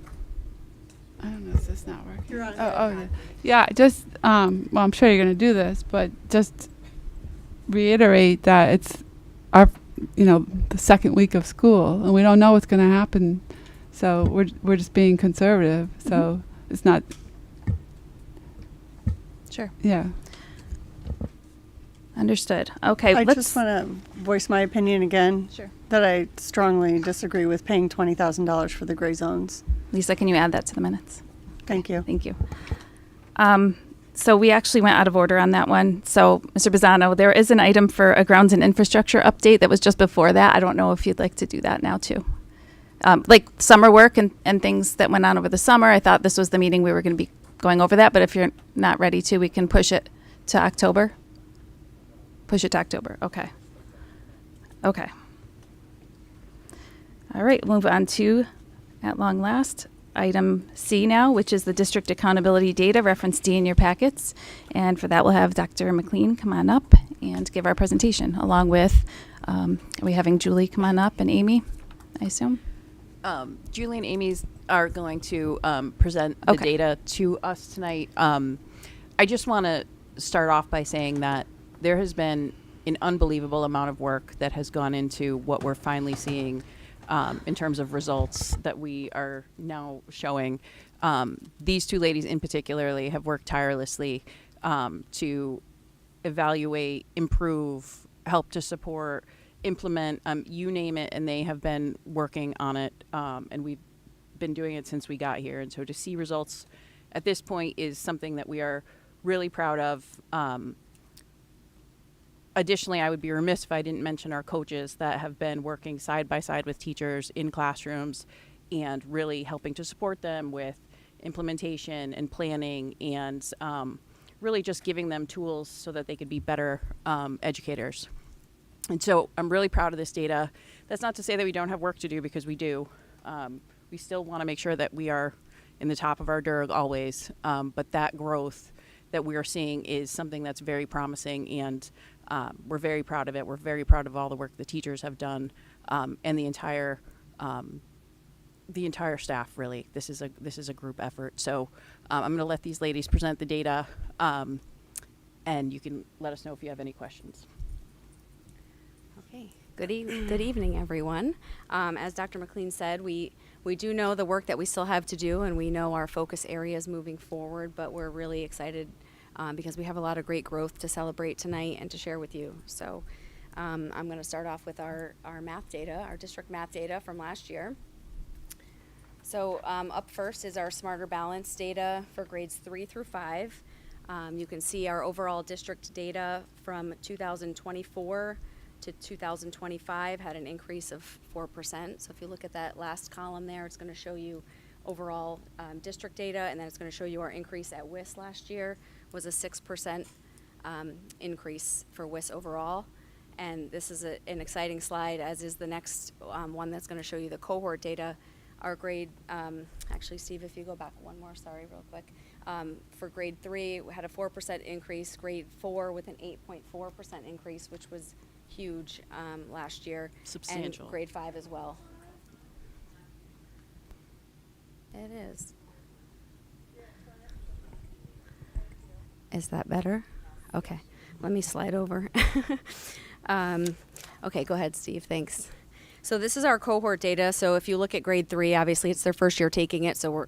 I don't know if this is not working. You're on. Yeah. Yeah, just, well, I'm sure you're going to do this, but just reiterate that it's our, the second week of school, and we don't know what's going to happen. So we're just being conservative. So it's not. Sure. Yeah. Understood. Okay, I let's. just want to voice my opinion again. Sure. That I strongly disagree with paying $20,000 for the gray zones. Lisa, can you add that to the minutes? Thank you. Thank you. So we actually went out of order on that one. So, Mr. Bizzano, there is an item for a grounds and infrastructure update that was just before that. I don't know if you'd like to do that now, too. Like summer work and things that went on over the summer. I thought this was the meeting we were going to be going over that, but if you're not ready to, we can push it to October. Push it to October. Okay. Okay. All right, we'll move on to, at long last, item C now, which is the district accountability data, reference D in your packets. And for that, we'll have Dr. McLean come on up and give our presentation, along with, are we having Julie come on up and Amy, I assume? Julie and Amy are going to present the Okay. data to us tonight. I just want to start off by saying that there has been an unbelievable amount of work that has gone into what we're finally seeing in terms of results that we are now showing. These two ladies in particularly have worked tirelessly to evaluate, improve, help to support, implement, you name it, and they have been working on it, and we've been doing it since we got here. And so to see results at this point is something that we are really proud of. Additionally, I would be remiss if I didn't mention our coaches that have been working side by side with teachers in classrooms and really helping to support them with implementation and planning and really just giving them tools so that they could be better educators. And so I'm really proud of this data. That's not to say that we don't have work to do, because we do. We still want to make sure that we are in the top of our DERG always, but that growth that we are seeing is something that's very promising, and we're very proud of it. We're very proud of all the work the teachers have done, and the entire staff. Really, this is a group effort. So I'm going to let these ladies present the data, and you can let us know if you have any questions. Okay. Good evening, everyone. As Dr. McLean said, we do know the work that we still have to do, and we know our focus areas moving forward, but we're really excited because we have a lot of great growth to celebrate tonight and to share with you. So I'm going to start off with our math data, our district math data from last year. So up first is our Smarter Balance data for grades 3 through 5. You can see our overall district data from 2024 to 2025 had an increase of 4%. So if you look at that last column there, it's going to show you overall district data, and then it's going to show you our increase at WIS last year was a 6% increase for WIS overall. And this is an exciting slide, as is the next one that's going to show you the cohort data. Our grade, actually, Steve, if you go back one more, sorry, real quick. For grade 3, we had a 4% increase. Grade 4 with an 8.4% increase, which was huge last year. Substantial. And grade 5 as well. It is. Is that better? Okay, let me slide over. Okay, go ahead, Steve, thanks. So this is our cohort data. So if you look at grade 3, obviously it's their first year taking it, so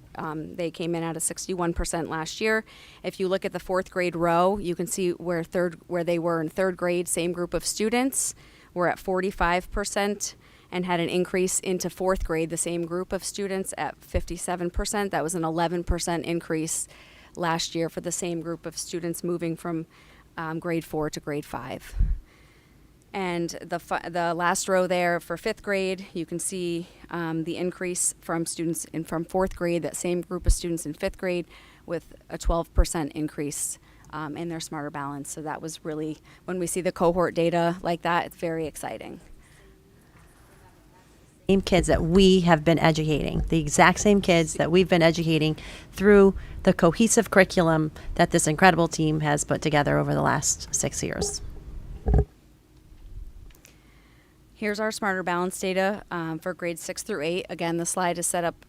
they came in at a 61% last year. If you look at the 4th grade row, you can see where they were in 3rd grade, same group of students. We're at 45% and had an increase into 4th grade, the same group of students at 57%. That was an 11% increase last year for the same group of students moving from grade 4 to grade 5. And the last row there for 5th grade, you can see the increase from students from 4th grade, that same group of students in 5th grade, with a 12% increase in their Smarter Balance. So that was really, when we see the cohort data like that, it's very exciting. Same kids that we have been educating, the exact same kids that we've been educating through the cohesive curriculum that this incredible team has put together over the last 6 years. Here's our Smarter Balance data for grades 6 through 8. Again, the slide is set up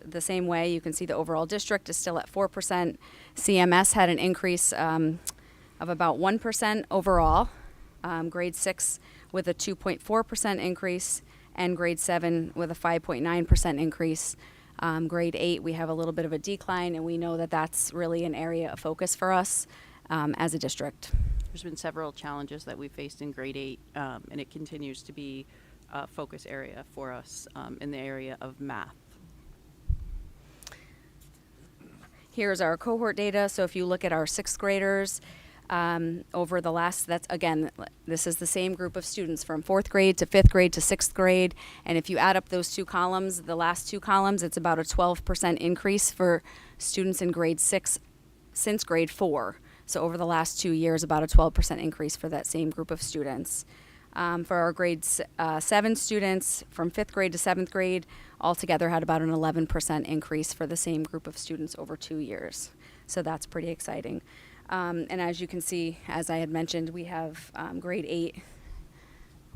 the same way. You can see the overall district is still at 4%. CMS had an increase of about 1% overall. Grade 6 with a 2.4% increase, and grade 7 with a 5.9% increase. Grade 8, we have a little bit of a decline, and we know that that's really an area of focus for us as a district. There's been several challenges that we faced in grade 8, and it continues to be a focus area for us in the area of math. Here's our cohort data. So if you look at our 6th graders, over the last, this is the same group of students from 4th grade to 5th grade to 6th grade. And if you add up those two columns, the last two columns, it's about a 12% increase for students in grade 6 since grade 4. So over the last 2 years, about a 12% increase for that same group of students. For our grade 7 students from 5th grade to 7th grade, altogether had about an 11% increase for the same group of students over 2 years. So that's pretty exciting. And as you can see, as I had mentioned, we have grade 8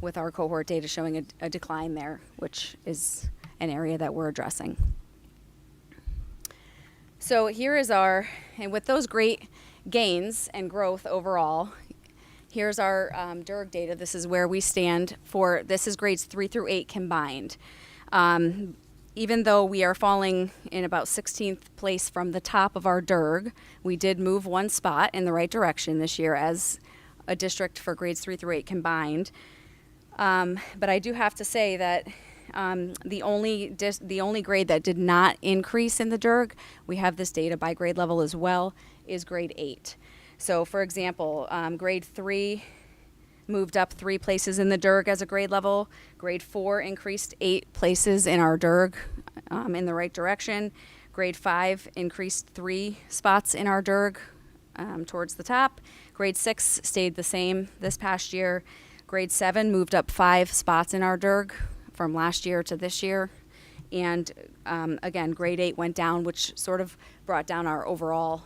with our cohort data showing a decline there, which is an area that we're addressing. So here is and with those great gains and growth overall, here's our DIRG data. This is where we stand for, this is grades 3 through 8 combined. Even though we are falling in about 16th place from the top of our DIRG, we did move one spot in the right direction this year as a district for grades 3 through 8 combined. But I do have to say that the only grade that did not increase in the DIRG, we have this data by grade level as well, is grade 8. So for example, grade 3 moved up 3 places in the DIRG as a grade level. Grade 4 increased 8 places in our DIRG in the right direction. Grade 5 increased 3 spots in our DIRG towards the top. Grade 6 stayed the same this past year. Grade 7 moved up 5 spots in our DIRG from last year to this year. And again, grade 8 went down, which sort of brought down our overall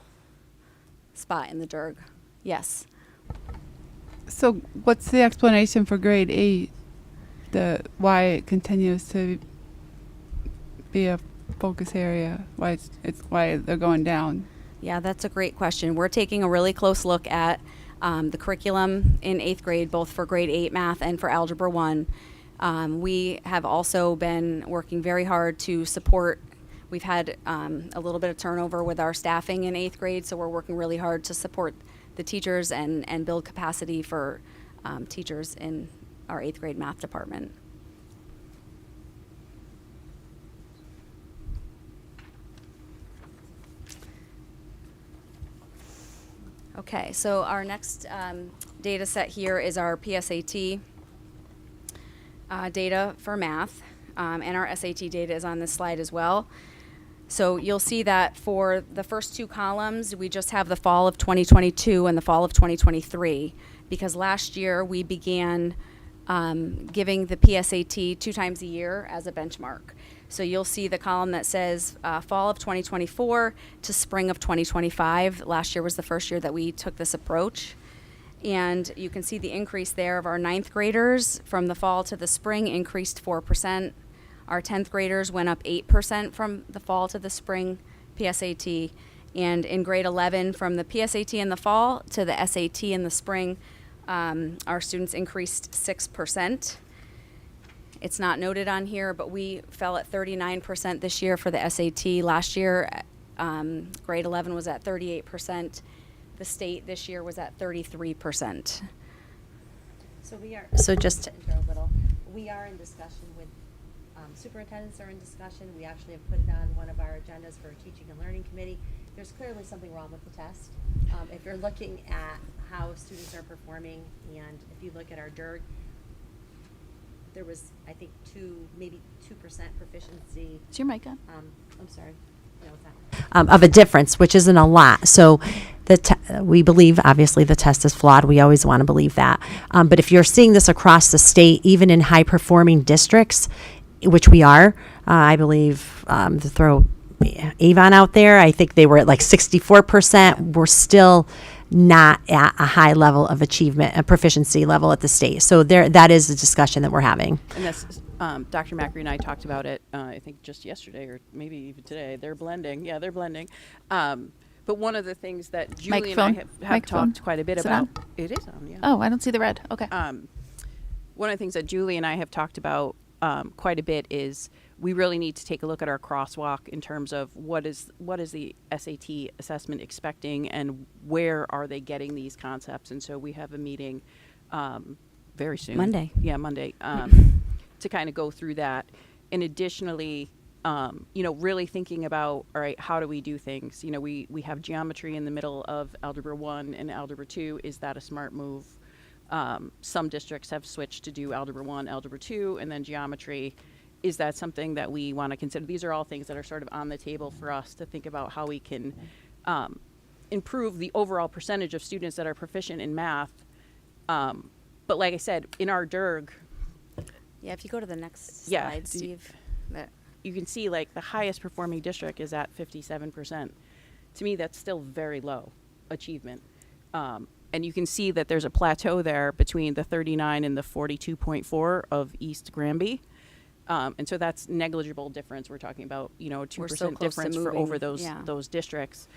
spot in the DIRG. Yes. So what's the explanation for grade 8? Why it continues to be a focus area? Why why they're going down? Yeah, that's a great question. We're taking a really close look at the curriculum in 8th grade, both for grade 8 math and for Algebra 1. We have also been working very hard to support. We've had a little bit of turnover with our staffing in 8th grade, so we're working really hard to support the teachers and build capacity for teachers in our 8th grade math department. Okay, so our next data set here is our PSAT data for math, and our SAT data is on this slide as well. So you'll see that for the first two columns, we just have the fall of 2022 and the fall of 2023, because last year we began giving the PSAT 2 times a year as a benchmark. So you'll see the column that says fall of 2024 to spring of 2025. Last year was the first year that we took this approach. And you can see the increase there of our 9th graders from the fall to the spring increased 4%. Our 10th graders went up 8% from the fall to the spring PSAT. And in grade 11, from the PSAT in the fall to the SAT in the spring, our students increased 6%. It's not noted on here, but we fell at 39% this year for the SAT. Last year, grade 11 was at 38%. The state this year was at 33%. So just to interrupt a little, we are in discussion with superintendents are in discussion. We actually have put it on one of our agendas for teaching and learning committee. There's clearly something wrong with the test. If you're looking at how students are performing, and if you look at our DIRG, there was, I think, maybe 2% proficiency. Is your mic on? I'm sorry. No, it's not. Of a difference, which isn't a lot. So we believe, obviously, the test is flawed. We always want to believe that. But if you're seeing this across the state, even in high-performing districts, which we are, I believe, to throw Avon out there, I think they were at like 64%. We're still not at a high level of achievement, a proficiency level at the state. So that is a discussion that we're having. And that's, Dr. Macri and I talked about it, I think just yesterday or maybe even today. They're blending. Yeah, they're blending. But one of the things that Julie and I have talked quite a bit about. It is on, yeah. Oh, I don't see the red. Okay. One of the things that Julie and I have talked about quite a bit is we really need to take a look at our crosswalk in terms of what is the SAT assessment expecting and where are they getting these concepts. And so we have a meeting very soon. Monday. Yeah, Monday, to kind of go through that. And additionally, really thinking about, all right, how do we do things? We have geometry in the middle of Algebra 1 and Algebra 2. Is that a smart move? Some districts have switched to do Algebra 1, Algebra 2, and then geometry. Is that something that we want to consider? These are all things that are sort of on the table for us to think about how we can improve the overall percentage of students that are proficient in math. But like I said, in our DIRG. Yeah, if you go to the next slide, Steve. You can see like the highest performing district is at 57%. To me, that's still very low achievement. And you can see that there's a plateau there between the 39 and the 42.4 of East Granby. And so that's negligible difference. We're talking about, 2% difference for over those districts.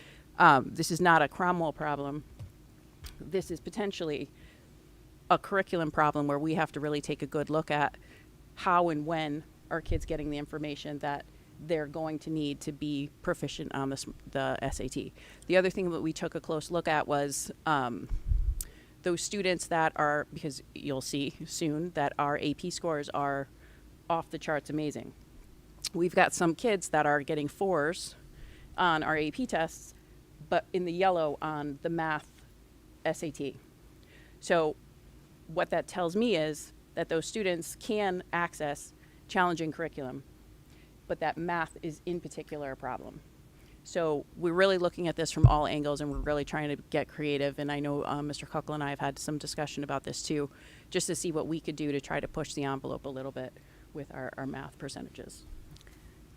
This is not a Cromwell problem. This is potentially a curriculum problem where we have to really take a good look at how and when are kids getting the information that they're going to need to be proficient on the SAT. The other thing that we took a close look at was those students that are, because you'll see soon that our AP scores are off the charts amazing. We've got some kids that are getting 4s on our AP tests, but in the yellow on the math SAT. So what that tells me is that those students can access challenging curriculum, but that math is in particular a problem. So we're really looking at this from all angles, and we're really trying to get creative. And I know Mr. Kuckle and I have had some discussion about this too, just to see what we could do to try to push the envelope a little bit with our math percentages.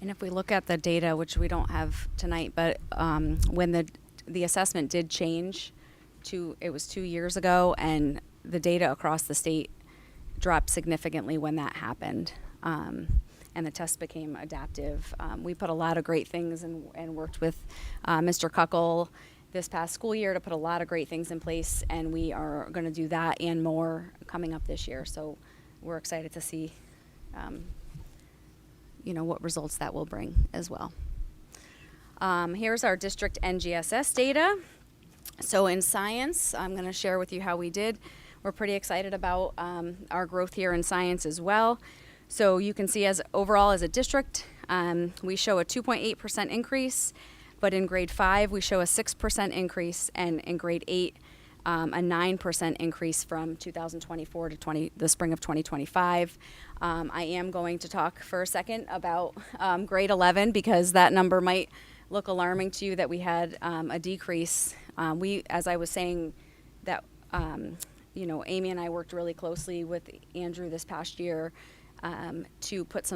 And if we look at the data, which we don't have tonight, but when the assessment did change it was 2 years ago, and the data across the state dropped significantly when that happened. And the test became adaptive. We put a lot of great things and worked with Mr. Kuckle this past school year to put a lot of great things in place, and we are going to do that and more coming up this year. So we're excited to see what results that will bring as well. Here's our district NGSS data. So in science, I'm going to share with you how we did. We're pretty excited about our growth here in science as well. So you can see overall as a district, we show a 2.8% increase. But in grade 5, we show a 6% increase, and in grade 8, a 9% increase from 2024 to the spring of 2025. I am going to talk for a second about grade 11 because that number might look alarming to you that we had a decrease. As I was saying, that Amy and I worked really closely with Andrew this past year to put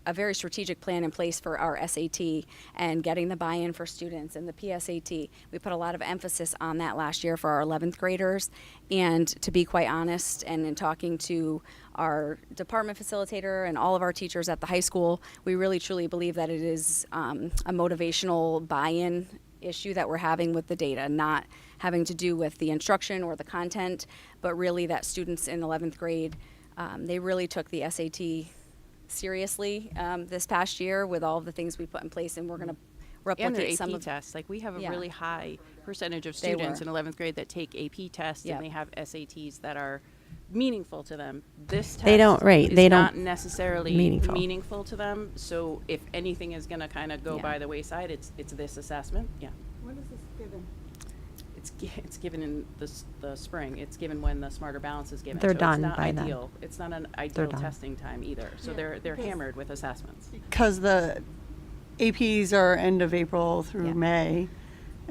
a very strategic plan in place for our SAT and getting the buy-in for students and the PSAT. We put a lot of emphasis on that last year for our 11th graders. And to be quite honest, and in talking to our department facilitator and all of our teachers at the high school, we really truly believe that it is a motivational buy-in issue that we're having with the data, not having to do with the instruction or the content, but really that students in 11th grade, they really took the SAT seriously this past year with all of the things we put in place, and we're going to replicate And their some AP of tests. Like, we have a Yeah. really high percentage of They students were. in 11th grade that take AP tests, Yep. and they have SATs that are meaningful to them. This test They don't- right, is they not don't necessarily meaningful. to them. So if anything is going to kind of go Yeah. by the wayside, it's this assessment. Yeah. When is this given? It's given in the spring. It's given when the Smarter Balance is given. They're so done it's not by then. ideal. It's not an They're ideal done. testing time either. So they're because- hammered with assessments. Because the APs are end of April through Yeah. May.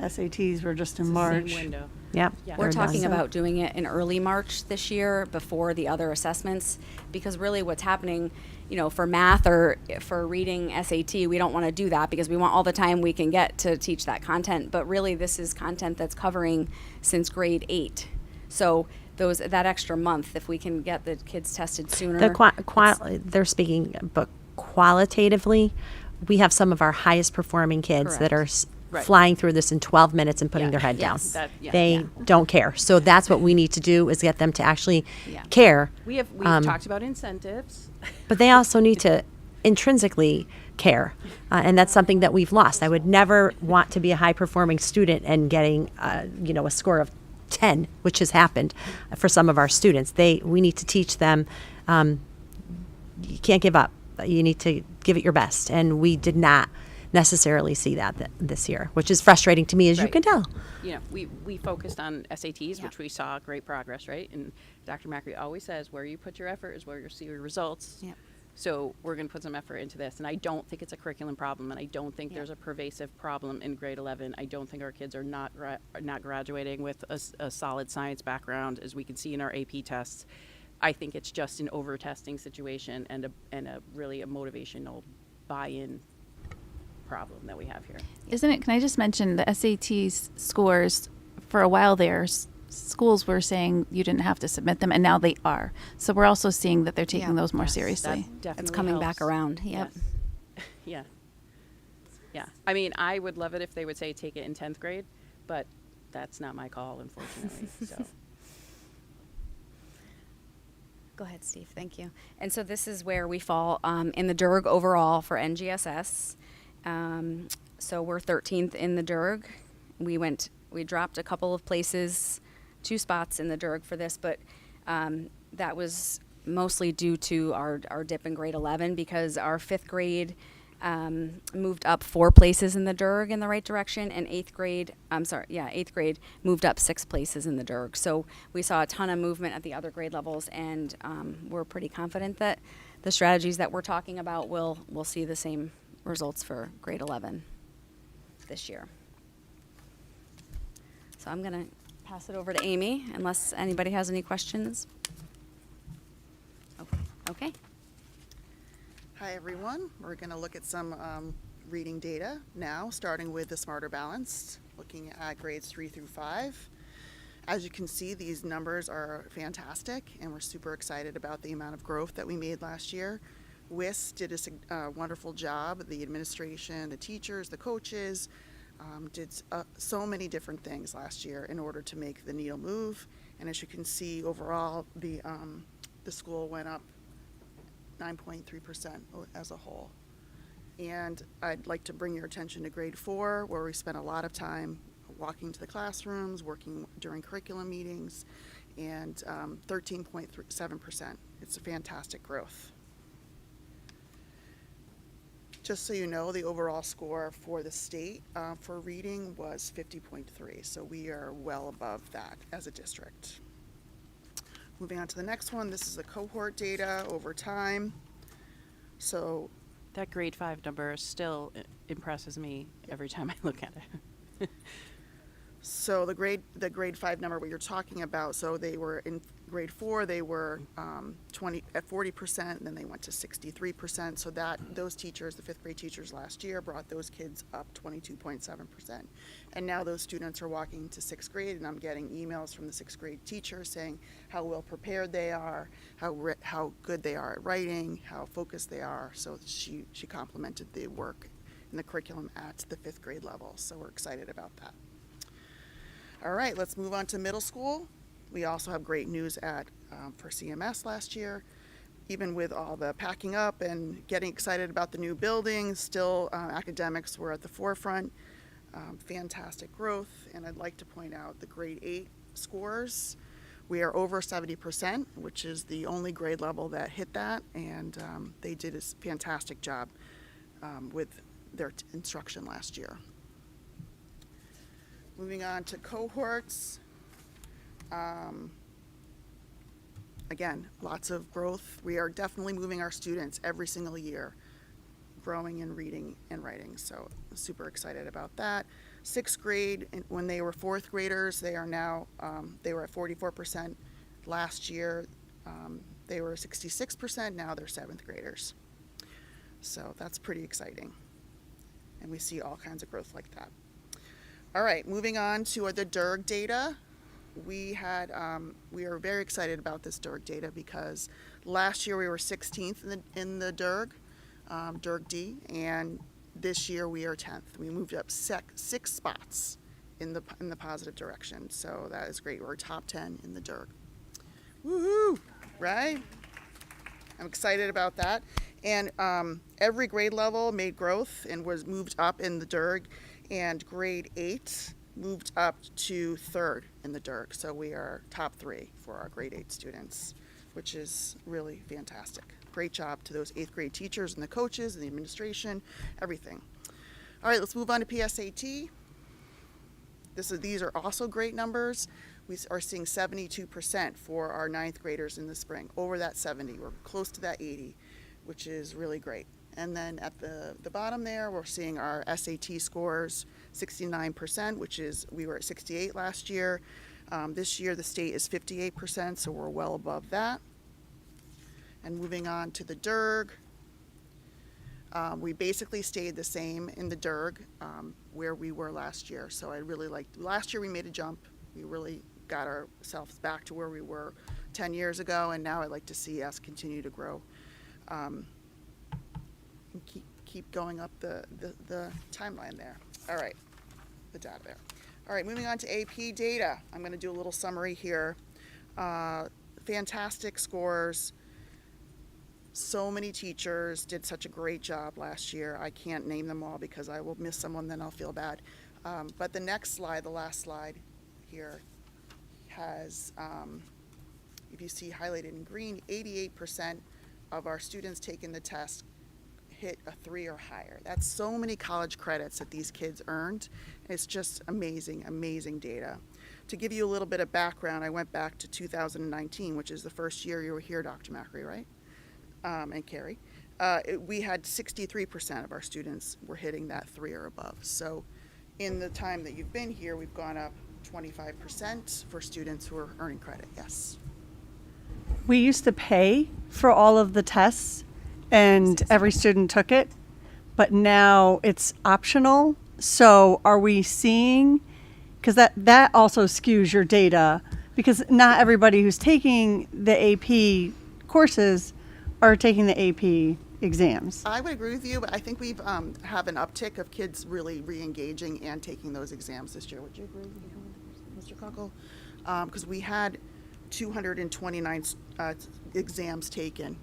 SATs were just in It's the March. same window. Yep. Yeah. We're they're done. talking about doing it in early March this year before the other assessments, because really what's happening, for math or for reading SAT, we don't want to do that because we want all the time we can get to teach that content. But really, this is content that's covering since grade 8. So that extra month, if we can get the kids tested sooner. They're speaking, but qualitatively, we have some of our highest performing kids that are Right. flying through this in 12 minutes and putting Yeah. their head Yes. down. Yeah. They Yeah. don't care. So that's what we need to do is get them to actually Yeah. care. We've talked about incentives. But they also need to intrinsically care. And that's something that we've lost. I would never want to be a high performing student and getting, a score of 10, which has happened for some of our students. We need to teach them, you can't give up. You need to give it your best. And we did not necessarily see that this year, which is frustrating to me, as you Right. can tell. We focused on SATs, Yeah. which we saw great progress, right? And Dr. Macri always says, where you put your effort is where you'll see your results. Yeah. So we're going to put some effort into this. And I don't think it's a curriculum problem, and I don't think there's a pervasive problem in grade 11. I don't think our kids are not graduating with a solid science background, as we can see in our AP tests. I think it's just an over-testing situation and a really a motivational buy-in problem that we have here. Isn't it? Can I just mention the SAT scores? For a while there, schools were saying you didn't have to submit them, and now they are. So we're also seeing that they're taking Yeah. those more Yes, seriously. that definitely It's coming back helps. around. Yep. Yes. Yeah. Yeah. I mean, I would love it if they would say take it in 10th grade, but that's not my call, unfortunately. So. Go ahead, Steve. Thank you. And so this is where we fall in the DIRG overall for NGSS. So we're 13th in the DIRG. We dropped a couple of places, 2 spots in the DIRG for this, but that was mostly due to our dip in grade 11 because our 5th grade moved up 4 places in the DIRG in the right direction, and 8th grade moved up 6 places in the DIRG. So we saw a ton of movement at the other grade levels, and we're pretty confident that the strategies that we're talking about will see the same results for grade 11 this year. So I'm going to pass it over to Amy, unless anybody has any questions. Okay. Hi, everyone. We're going to look at some reading data now, starting with the Smarter Balanced, looking at grades 3 through 5. As you can see, these numbers are fantastic, and we're super excited about the amount of growth that we made last year. WIS did a wonderful job. The administration, the teachers, the coaches did so many different things last year in order to make the needle move. And as you can see, overall, the school went up 9.3% as a whole. And I'd like to bring your attention to grade 4, where we spent a lot of time walking to the classrooms, working during curriculum meetings, and 13.7%. It's a fantastic growth. just so you know, the overall score for the state for reading was 50.3, so we are well above that as a district. Moving on to the next one, this is the cohort data over time. So That grade 5 number still impresses me every time I look at it. So the grade 5 number, what you're talking about, so they were in grade 4, they were at 40%, and then they went to 63%. So that those teachers, the 5th grade teachers last year, brought those kids up 22.7%. And now those students are walking to 6th grade, and I'm getting emails from the 6th grade teachers saying how well prepared they are, how good they are at writing, how focused they are. So she complimented the work in the curriculum at the 5th grade level. So we're excited about that. All right, let's move on to middle school. We also have great news for CMS last year. Even with all the packing up and getting excited about the new building, still academics were at the forefront. Fantastic growth, and I'd like to point out the grade 8 scores. We are over 70%, which is the only grade level that hit that, and they did a fantastic job with their instruction last year. Moving on to cohorts. Again, lots of growth. We are definitely moving our students every single year, growing in reading and writing. So super excited about that. 6th grade, when they were 4th graders, they are now, they were at 44% last year. They were 66%, now they're 7th graders. So that's pretty exciting. And we see all kinds of growth like that. All right, moving on to the DIRG data. We are very excited about this DIRG data because last year we were 16th in the DIRG, DIRG D, and this year we are 10th. We moved up 6 spots in the positive direction, so that is great. We're top 10 in the DIRG. Woohoo! Right? I'm excited about that. And every grade level made growth and was moved up in the DIRG. And grade 8 moved up to 3rd in the DIRG. So we are top 3 for our grade 8 students, which is really fantastic. Great job to those 8th grade teachers and the coaches and the administration, everything. All right, let's move on to PSAT. These are also great numbers. We are seeing 72% for our 9th graders in the spring, over that 70. We're close to that 80, which is really great. And then at the bottom there, we're seeing our SAT scores, 69%, which is, we were at 68 last year. This year, the state is 58%, so we're well above that. And moving on to the DIRG, we basically stayed the same in the DIRG where we were last year. So I really liked, last year we made a jump. We really got ourselves back to where we were 10 years ago, and now I'd like to see us continue to grow. And keep going up the timeline there. All right, the data there. All right, moving on to AP data. I'm going to do a little summary here. Fantastic scores. So many teachers did such a great job last year. I can't name them all because I will miss someone, then I'll feel bad. But the next slide, the last slide here, has, if you see highlighted in green, 88% of our students taking the test hit a 3 or higher. That's so many college credits that these kids earned. It's just amazing, amazing data. To give you a little bit of background, I went back to 2019, which is the first year you were here, Dr. Macri, right? And Carrie. We had 63% of our students were hitting that 3 or above. So in the time that you've been here, we've gone up 25% for students who are earning credit, yes. We used to pay for all of the tests and every student took it, but now it's optional. So are we seeing, because that also skews your data, because not everybody who's taking the AP courses are taking the AP exams. I would agree with you, but I think we've have an uptick of kids really re-engaging and taking those exams this year. Would you agree with me, Mr. Cockle? Because we had 229 exams taken,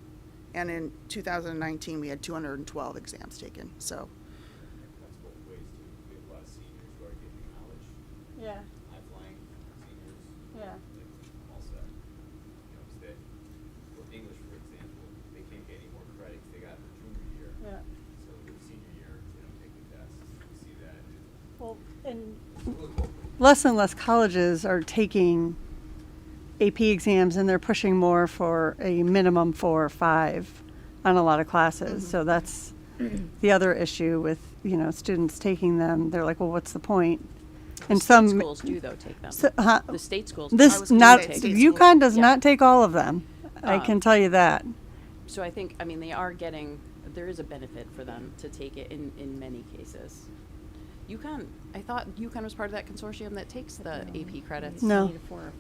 and in 2019 we had 212 exams taken. So. That's both ways too. We have a lot of seniors who are getting college. Yeah. High-flying seniors. Yeah. All set. You know, stay. For English, for example, they can't get any more credits. They got their junior year. Yeah. So the seniors Less and less colleges are taking AP exams, and they're pushing more for a minimum 4 or 5 on a lot of classes. So that's the other issue with, students taking them. They're like, well, what's the point? And some schools do though take them. The state schools. This not UConn does not take all of them. I can tell you that. So I think, they are getting, there is a benefit for them to take it in many cases. UConn, I thought UConn was part of that consortium that takes the AP credits. No. 4 or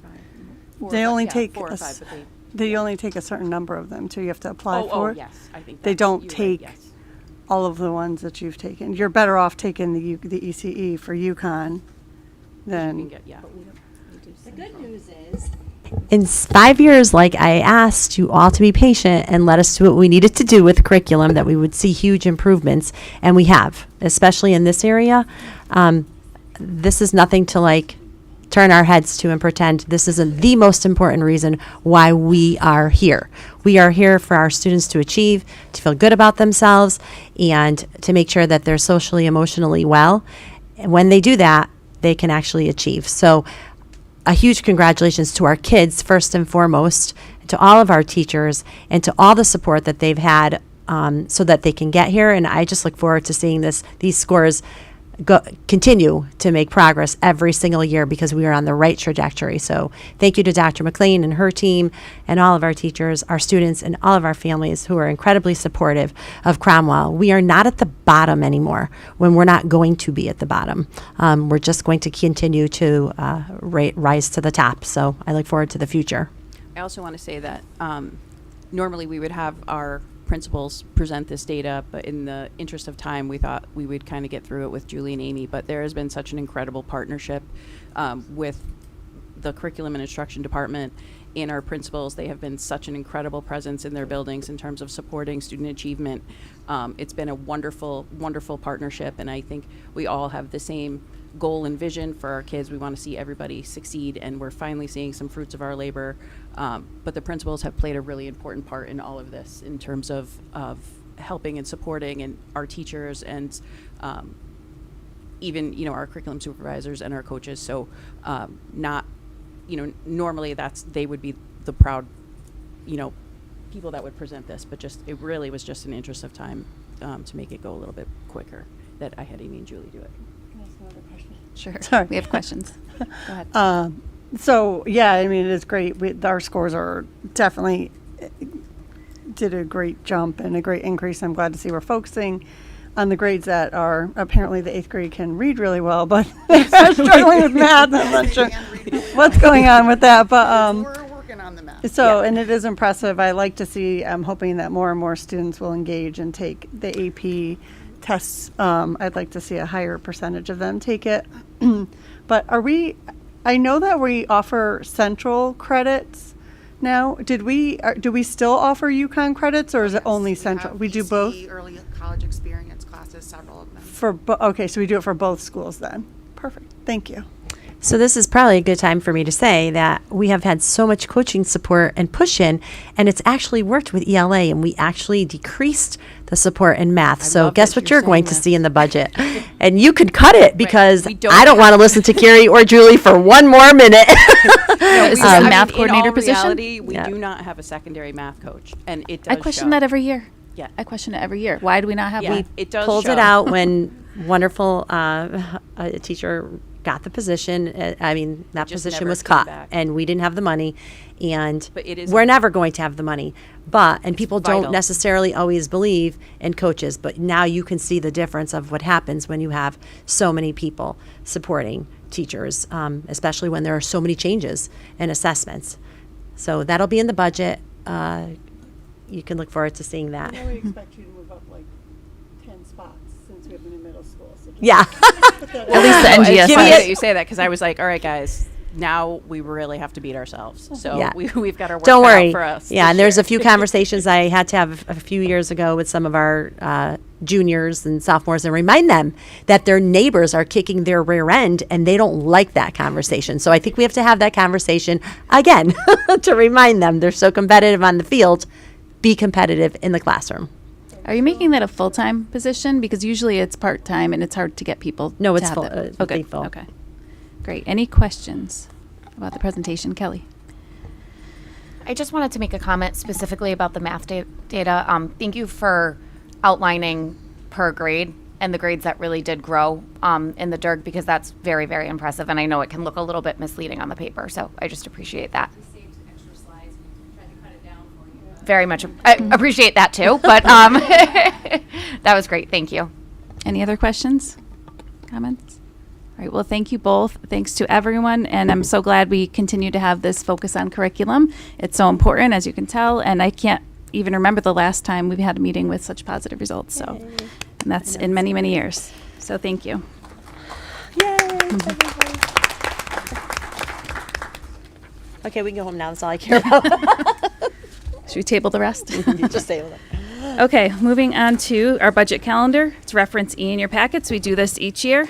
5. They only take 4 or 5, but they only take a certain number of them, so you have to apply for it. Yes, I think they don't you're take right, yes. all of the ones that you've taken. You're better off taking the ECE for UConn than. The good news is in 5 years, like I asked you all to be patient and let us do what we needed to do with curriculum, that we would see huge improvements, and we have, especially in this area. This is nothing to turn our heads to and pretend this isn't the most important reason why we are here. We are here for our students to achieve, to feel good about themselves, and to make sure that they're socially, emotionally well. And when they do that, they can actually achieve. So a huge congratulations to our kids, first and foremost, to all of our teachers, and to all the support that they've had so that they can get here. And I just look forward to seeing these scores continue to make progress every single year, because we are on the right trajectory. So thank you to Dr. McLean and her team and all of our teachers, our students, and all of our families who are incredibly supportive of Cromwell. We are not at the bottom anymore when we're not going to be at the bottom. We're just going to continue to rise to the top. So I look forward to the future. I also want to say that normally we would have our principals present this data, but in the interest of time, we thought we would kind of get through it with Julie and Amy. But there has been such an incredible partnership with the curriculum and instruction department and our principals. They have been such an incredible presence in their buildings in terms of supporting student achievement. It's been a wonderful, wonderful partnership, and I think we all have the same goal and vision for our kids. We want to see everybody succeed, and we're finally seeing some fruits of our labor. But the principals have played a really important part in all of this in terms of helping and supporting, and our teachers, and even our curriculum supervisors and our coaches. So not normally they would be the proud people that would present this, but it really was just an interest of time to make it go a little bit quicker that I had Amy and Julie do it. Can I ask another question? Sure. Sorry. We have questions. Go ahead. So yeah, it is great. Our scores are definitely did a great jump and a great increase. I'm glad to see we're focusing on the grades that are apparently the 8th grade can read really well, but they're struggling with math. I'm not sure what's going on with that, but we're working on the math. So, and it is impressive. I like to see. I'm hoping that more and more students will engage and take the AP tests. I'd like to see a higher percentage of them take it. But I know that we offer Central credits now. Do we still offer UConn credits, or is it only Central? We do both? Early college experience classes, several of them. Okay, so we do it for both schools then. Perfect. Thank you. So this is probably a good time for me to say that we have had so much coaching support and push-in, and it's actually worked with ELA, and we actually decreased the support in math. So guess what you're going to see in the budget? And you could cut it, because I don't want to listen to Carrie or Julie for one more minute. Is this a math coordinator in all position? Reality, we do not have a secondary math coach, and it does I question show. that every year. Yeah. I question it every year. Why do we not have one? It does Pulled show. it out when wonderful teacher got the position. That just position never was came cut, back. and we didn't have the money, and But it is we're never going to have the money. And people vital. don't necessarily always believe in coaches, but now you can see the difference of what happens when you have so many people supporting teachers, especially when there are so many changes in assessments. So that'll be in the budget. You can look forward to seeing that. I know we expect you to move up like 10 spots since we have a new middle school. So Yeah. At least the NGS. It's funny that you say that, because I was like, all right, guys, now we really have to beat ourselves. So Yeah. we've got our work Don't cut out worry. for us. Yeah, this and there's year. a few conversations I had to have a few years ago with some of our juniors and sophomores, and remind them that their neighbors are kicking their rear end, and they don't like that conversation. So I think we have to have that conversation again to remind them they're so competitive on the field. Be competitive in the classroom. Are you making that a full-time position? Because usually it's part-time and it's hard to get people. No, to it's have full. that. It'll be full. Okay. Great. Any questions about the presentation, Kelly? I just wanted to make a comment specifically about the math data. Thank you for outlining per grade and the grades that really did grow in the DIRG, because that's very, very impressive. And I know it can look a little bit misleading on the paper. So I just appreciate that. Very much. I appreciate that too. But that was great. Thank you. Any other questions, comments? All right, well, thank you both. Thanks to everyone, and I'm so glad we continue to have this focus on curriculum. It's so important, as you can tell, and I can't even remember the last time we've had a meeting with such positive results. So, and that's in many, many years. So thank you. Yay! Okay, we can go home now. That's all I care about. Should we table the rest? Just table it. Okay, moving on to our budget calendar. It's reference E in your packets. We do this each year.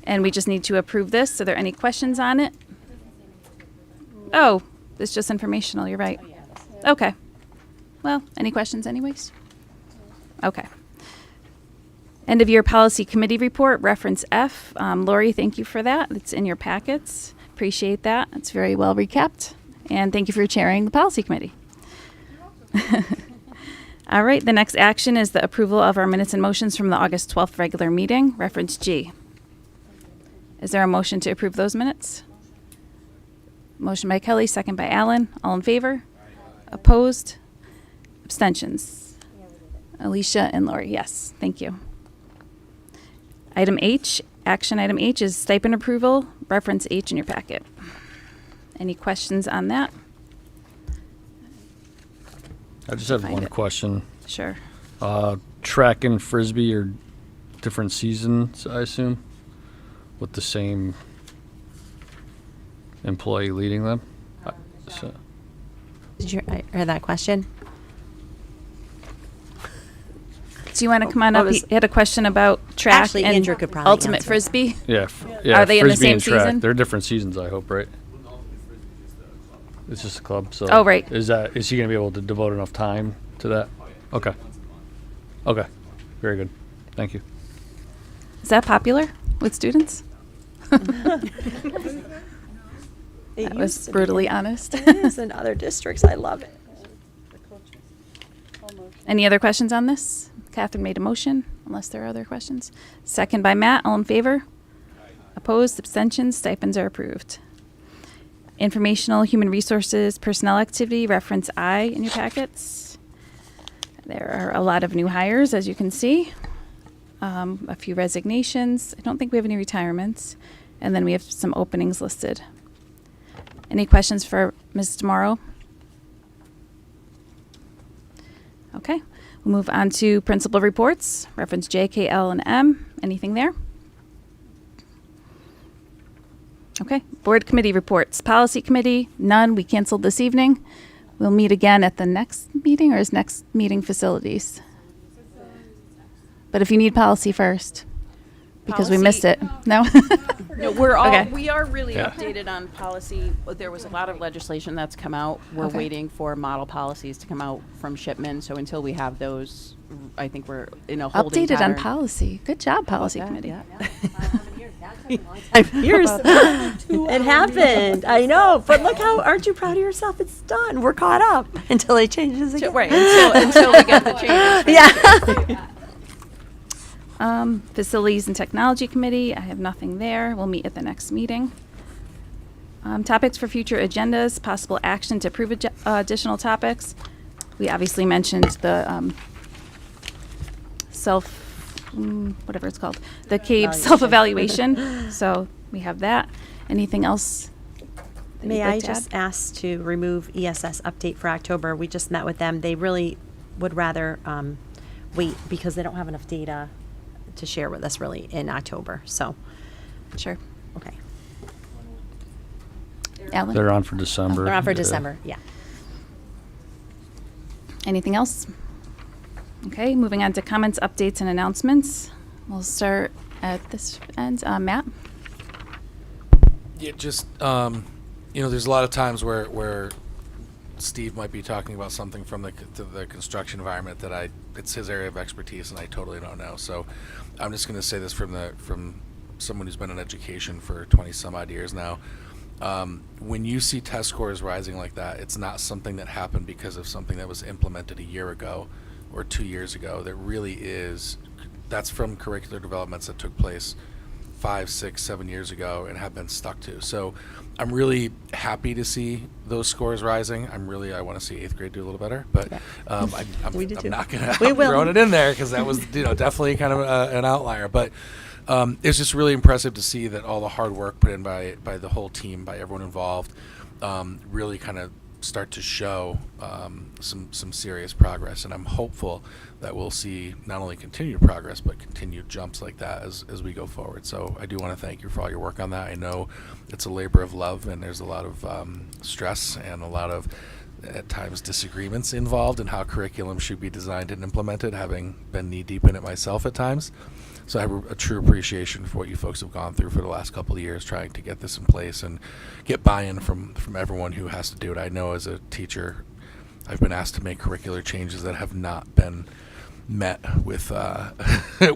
And we just need to approve this. Are there any questions on it? Oh, it's just informational. You're right. Okay. Well, any questions anyways? Okay. End of year policy committee report, reference F. Lori, thank you for that. It's in your packets. Appreciate that. It's very well recapped. And thank you for chairing the policy committee. All right, the next action is the approval of our minutes and motions from the August 12th regular meeting, reference G. Is there a motion to approve those minutes? Motion by Kelly, second by Alan. All in favor? Opposed? Abstentions? Alicia and Lori, yes. Thank you. Item H, action item H is stipend approval, reference H in your packet. Any questions on that? I just have Find one it. question. Sure. Track and Frisbee are different seasons, I assume, with the same employee leading them? So. Did you hear that question? Do you want to come on What up? was- He had a question about track Actually, and Andrew could probably ultimate answer. frisbee. Yeah, Are they in the Frisbee same and track. season? They're different seasons, I hope, right? It's just a club, so. Oh, right. Is he gonna be able to devote enough time to that? Okay. Okay, very good. Thank you. Is that popular with students? That was brutally honest. It is in other districts. I love it. Any other questions on this? Catherine made a motion, unless there are other questions. Second by Matt. All in favor? Opposed? Abstentions? Stipends are approved. Informational Human Resources Personnel Activity, reference I in your packets. There are a lot of new hires, as you can see. A few resignations. I don't think we have any retirements. And then we have some openings listed. Any questions for Ms. Tomorrow? Okay, we'll move on to principal reports, reference J, K, L, and M. Anything there? Okay, board committee reports. Policy committee, none. We canceled this evening. We'll meet again at the next meeting, or is next meeting facilities? But if you need policy first, because we missed it. No? No, we're all, Okay. we are really Yeah. updated on policy. There was a lot of legislation that's come out. We're Okay. waiting for model policies to come out from Shipman. So until we have those, I think we're in a holding Updated pattern. on policy. Good job, policy that? committee. Yeah. Years. It happened. I know. But look how, aren't you proud of yourself? It's done. We're caught up until it changes again. Right, until we get the changes. Yeah. Facilities and Technology Committee, I have nothing there. We'll meet at the next meeting. Topics for future agendas, possible action to approve additional topics. We obviously mentioned the whatever it's called, the CABE self-evaluation. So we have that. Anything else? that May you'd I like to add? just ask to remove ESS update for October? We just met with them. They really would rather wait because they don't have enough data to share with us really in October. So, sure. Okay. Alan? They're on for December. They're on for Yeah. December. Yeah. Anything else? Okay, moving on to comments, updates, and announcements. We'll start at this end. Matt? Yeah, just, there's a lot of times where Steve might be talking about something from the construction environment that it's his area of expertise, and I totally don't know. So I'm just going to say this from someone who's been in education for 20 some odd years now. When you see test scores rising like that, it's not something that happened because of something that was implemented a year ago or 2 years ago. That's from curricular developments that took place 5, 6, 7 years ago and have been stuck to. So I'm really happy to see those scores rising. I want to see 8th grade do a little better, but I'm not going to throw it in there because that was definitely kind of an outlier. But it's just really impressive to see that all the hard work put in by the whole team, by everyone involved, really kind of start to show some serious progress. And I'm hopeful that we'll see not only continued progress, but continued jumps like that as we go forward. So I do want to thank you for all your work on that. I know it's a labor of love, and there's a lot of stress and a lot of, at times, disagreements involved in how curriculum should be designed and implemented, having been knee-deep in it myself at times. So I have a true appreciation for what you folks have gone through for the last couple of years trying to get this in place and get buy-in from everyone who has to do it. I know as a teacher, I've been asked to make curricular changes that have not been met with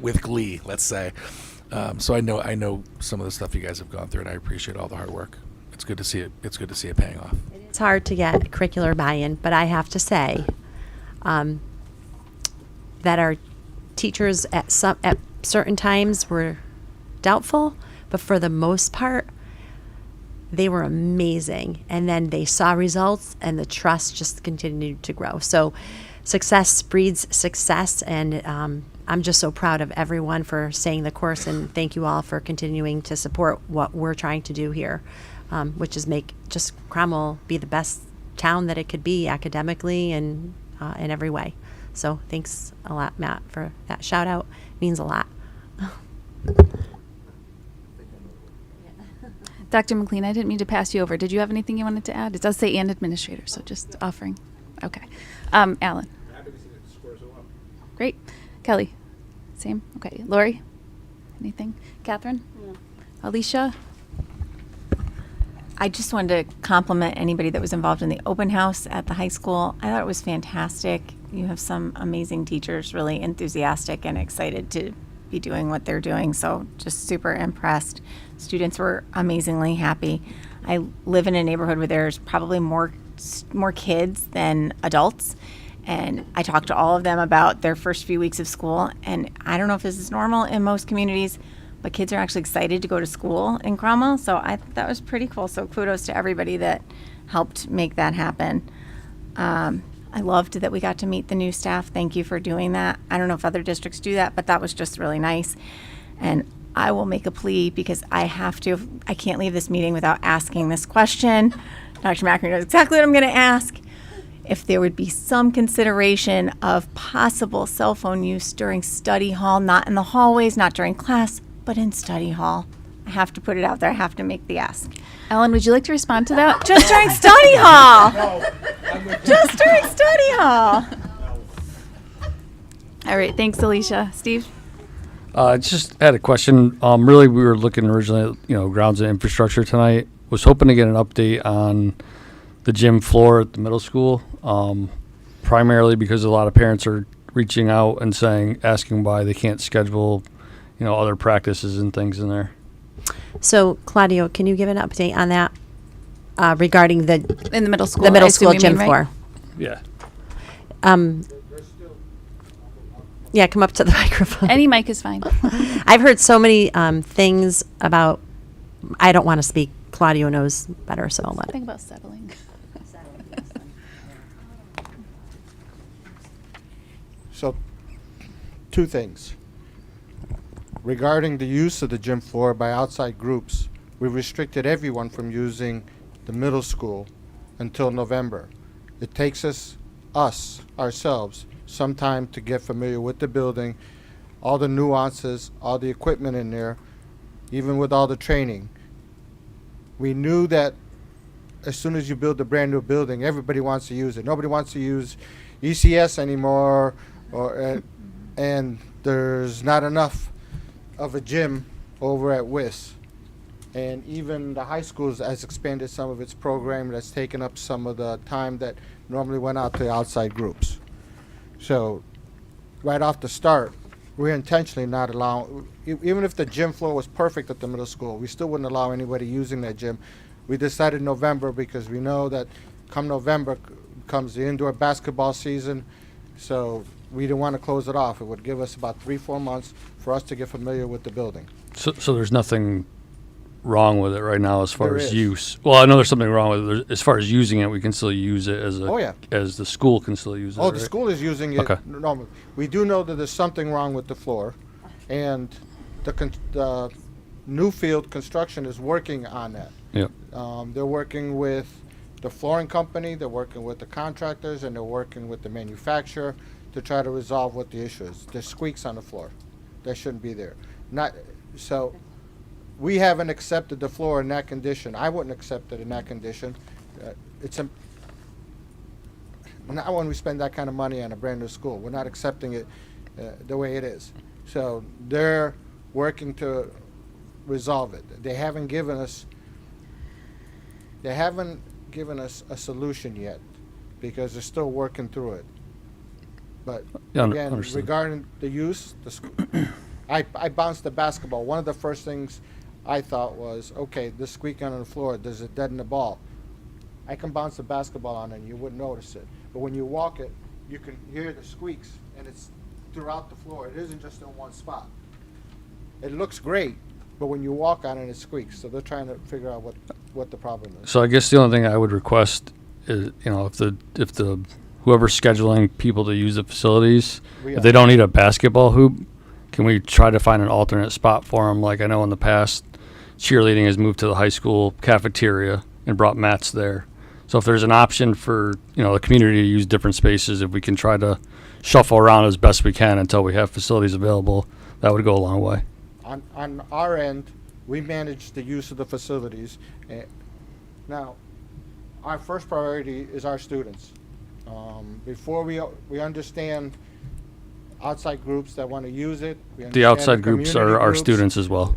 with glee, let's say. So I know some of the stuff you guys have gone through, and I appreciate all the hard work. It's good to see it. It's good to see it paying off. It's hard to get curricular buy-in, but I have to say that our teachers at certain times were doubtful, but for the most part, they were amazing. And then they saw results, and the trust just continued to grow. So success breeds success, and I'm just so proud of everyone for staying the course, and thank you all for continuing to support what we're trying to do here, which is make just Cromwell be the best town that it could be academically and in every way. So thanks a lot, Matt, for that shout out. It means a lot. Dr. McLean, I didn't mean to pass you over. Did you have anything you wanted to add? It does say and administrator, so just offering. Okay. Alan. Great. Kelly. Same. Okay. Lori. Anything? Catherine. Alicia. I just wanted to compliment anybody that was involved in the open house at the high school. I thought it was fantastic. You have some amazing teachers, really enthusiastic and excited to be doing what they're doing. So just super impressed. Students were amazingly happy. I live in a neighborhood where there's probably more kids than adults. And I talked to all of them about their first few weeks of school. And I don't know if this is normal in most communities, but kids are actually excited to go to school in Cromwell. So I thought that was pretty cool. So kudos to everybody that helped make that happen. I loved that we got to meet the new staff. Thank you for doing that. I don't know if other districts do that, but that was just really nice. And I will make a plea because I can't leave this meeting without asking this question. Dr. McEnroe knows exactly what I'm going to ask. If there would be some consideration of possible cell phone use during study hall, not in the hallways, not during class, but in study hall. I have to put it out there. I have to make the ask. Ellen, would you like to respond to that? Just during study hall. Just during study hall. All right. Thanks, Alicia. Steve? Just had a question. Really, we were looking originally at, grounds and infrastructure tonight. Was hoping to get an update on the gym floor at the middle school, primarily because a lot of parents are reaching out and asking why they can't schedule, other practices and things in there. So, Claudio, can you give an update on that regarding in the middle school, the middle I assume school you gym mean, floor? right? Yeah. Yeah, come up to the microphone. Any mic is fine. I've heard so many things about. I don't want to speak. Claudio knows better, so I'll let Think about settling. So, two things. Regarding the use of the gym floor by outside groups, we restricted everyone from using the middle school until November. It takes us ourselves, some time to get familiar with the building, all the nuances, all the equipment in there, even with all the training. We knew that as soon as you build a brand new building, everybody wants to use it. Nobody wants to use ECS anymore, and there's not enough of a gym over at WIS. And even the high schools has expanded some of its program that's taken up some of the time that normally went out to outside groups. So right off the start, we're intentionally not allowing, even if the gym floor was perfect at the middle school, we still wouldn't allow anybody using that gym. We decided November because we know that come November comes the indoor basketball season, so we didn't want to close it off. It would give us about 3-4 months for us to get familiar with the building. So there's nothing wrong with it right now as far There as is. use. Well, I know there's something wrong with it. As far as using it, we can still use it as a. Oh, yeah. As the school can still use it. Oh, the right? school is using it Okay. normally. We do know that there's something wrong with the floor, and the Newfield Construction is working on that. Yep. They're working with the flooring company, they're working with the contractors, and they're working with the manufacturer to try to resolve what the issue is. There's squeaks on the floor. That shouldn't be there. So we haven't accepted the floor in that condition. I wouldn't accept it in that condition. Not when we spend that kind of money on a brand new school. We're not accepting it the way it is. So they're working to resolve it. They haven't given us a solution yet because they're still working through it. But Yeah, again, understood. regarding the use, I bounced the basketball. One of the first things I thought was, okay, this squeak on the floor, does it deaden the ball? I can bounce the basketball on it and you wouldn't notice it. But when you walk it, you can hear the squeaks and it's throughout the floor. It isn't just in one spot. It looks great, but when you walk on it, it squeaks. So they're trying to figure out what the problem is. So I guess the only thing I would request is, if the whoever's scheduling people to use the facilities, if they don't need a basketball hoop, can we try to find an alternate spot for them? Like I know in the past, cheerleading has moved to the high school cafeteria and brought mats there. So if there's an option for the community to use different spaces, if we can try to shuffle around as best we can until we have facilities available, that would go a long way. On our end, we manage the use of the facilities. Now, our first priority is our students. Before we understand outside groups that want to use it. We The understand outside groups community are our groups. students as well.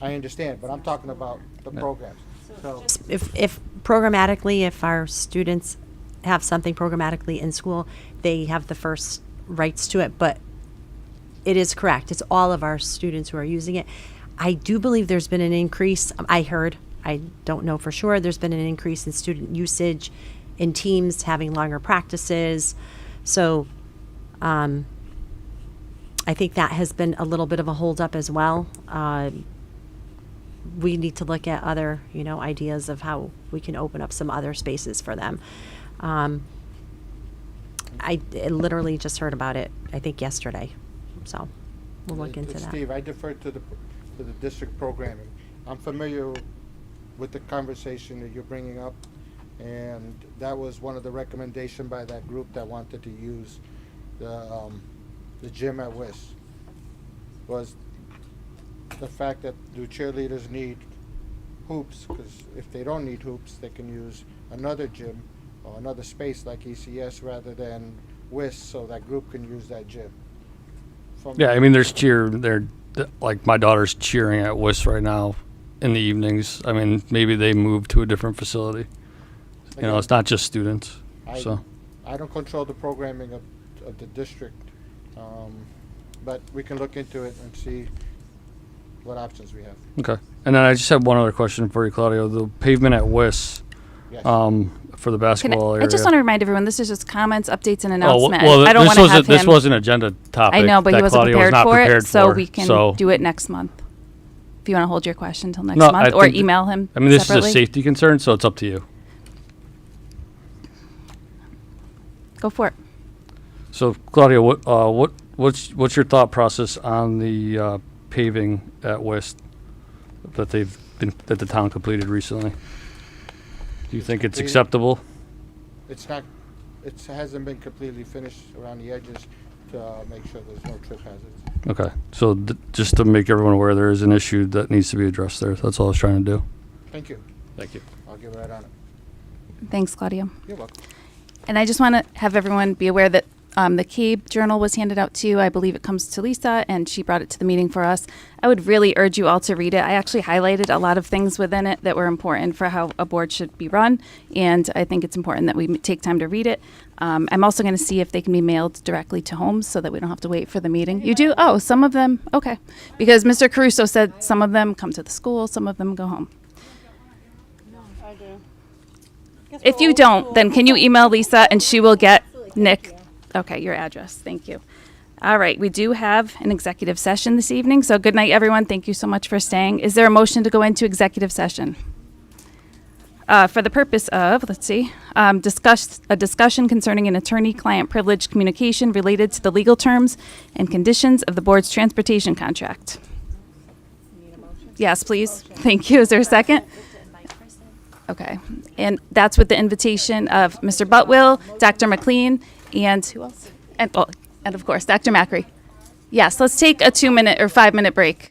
I understand, but I'm talking about the programs. So If programmatically, if our students have something programmatically in school, they have the first rights to it, but it is correct. It's all of our students who are using it. I do believe there's been an increase. I don't know for sure. There's been an increase in student usage in teams having longer practices. So I think that has been a little bit of a holdup as well. We need to look at other, ideas of how we can open up some other spaces for them. I literally just heard about it, I think yesterday, so we'll look into that. Steve, I defer to the district programming. I'm familiar with the conversation that you're bringing up, and that was one of the recommendations by that group that wanted to use the gym at WIS, was the fact that do cheerleaders need hoops? Because if they don't need hoops, they can use another gym or another space like ECS rather than WIS, so that group can use that gym. Yeah, I mean, there's like my daughter's cheering at WIS right now in the evenings. I mean, maybe they move to a different facility. It's not just students. I don't control the programming of the district, but we can look into it and see what options we have. Okay. And then I just have one other question for you, Claudio. The pavement at WIS, Yes. for the basketball area. I just want to remind everyone, this is just comments, updates, and Oh, announcement. well, I don't want to have this him. was an agenda topic. I know, but he that wasn't Claudio was prepared not for prepared it, so for, we can so- do it next month. If you want to hold your question until next No, month, I or think email him I mean, this separately. is a safety concern, so it's up to you. Go for it. So, Claudio, what's your thought process on the paving at West that the town completed recently? Do you think it's Completed. acceptable? It's not, it hasn't been completely finished around the edges to make sure there's no trip hazards. Okay, so just to make everyone aware, there is an issue that needs to be addressed there. That's all I was trying to do. Thank you. Thank you. I'll get right on it. Thanks, Claudio. You're welcome. And I just want to have everyone be aware that The CABE journal was handed out to you. I believe it comes to Lisa, and she brought it to the meeting for us. I would really urge you all to read it. I actually highlighted a lot of things within it that were important for how a board should be run, and I think it's important that we take time to read it. I'm also going to see if they can be mailed directly to homes so that we don't have to wait for the meeting. You do? Oh, some of them? Okay. Because Mr. Caruso said some of them come to the school, some of them go home. I do. If you don't, then can you email Lisa and she will get Nick? Okay, your address. Thank you. All right, we do have an executive session this evening, so good night, everyone. Thank you so much for staying. Is there a motion to go into executive session? For the purpose of, discuss a discussion concerning an attorney-client privilege communication related to the legal terms and conditions of the board's transportation contract. Yes, please. Thank you. Is there a second? Okay. And that's with the invitation of Mr. Butwill, Dr. McLean, and who else? And of course, Dr. Macri. Yes, let's take a 2-minute or 5-minute break.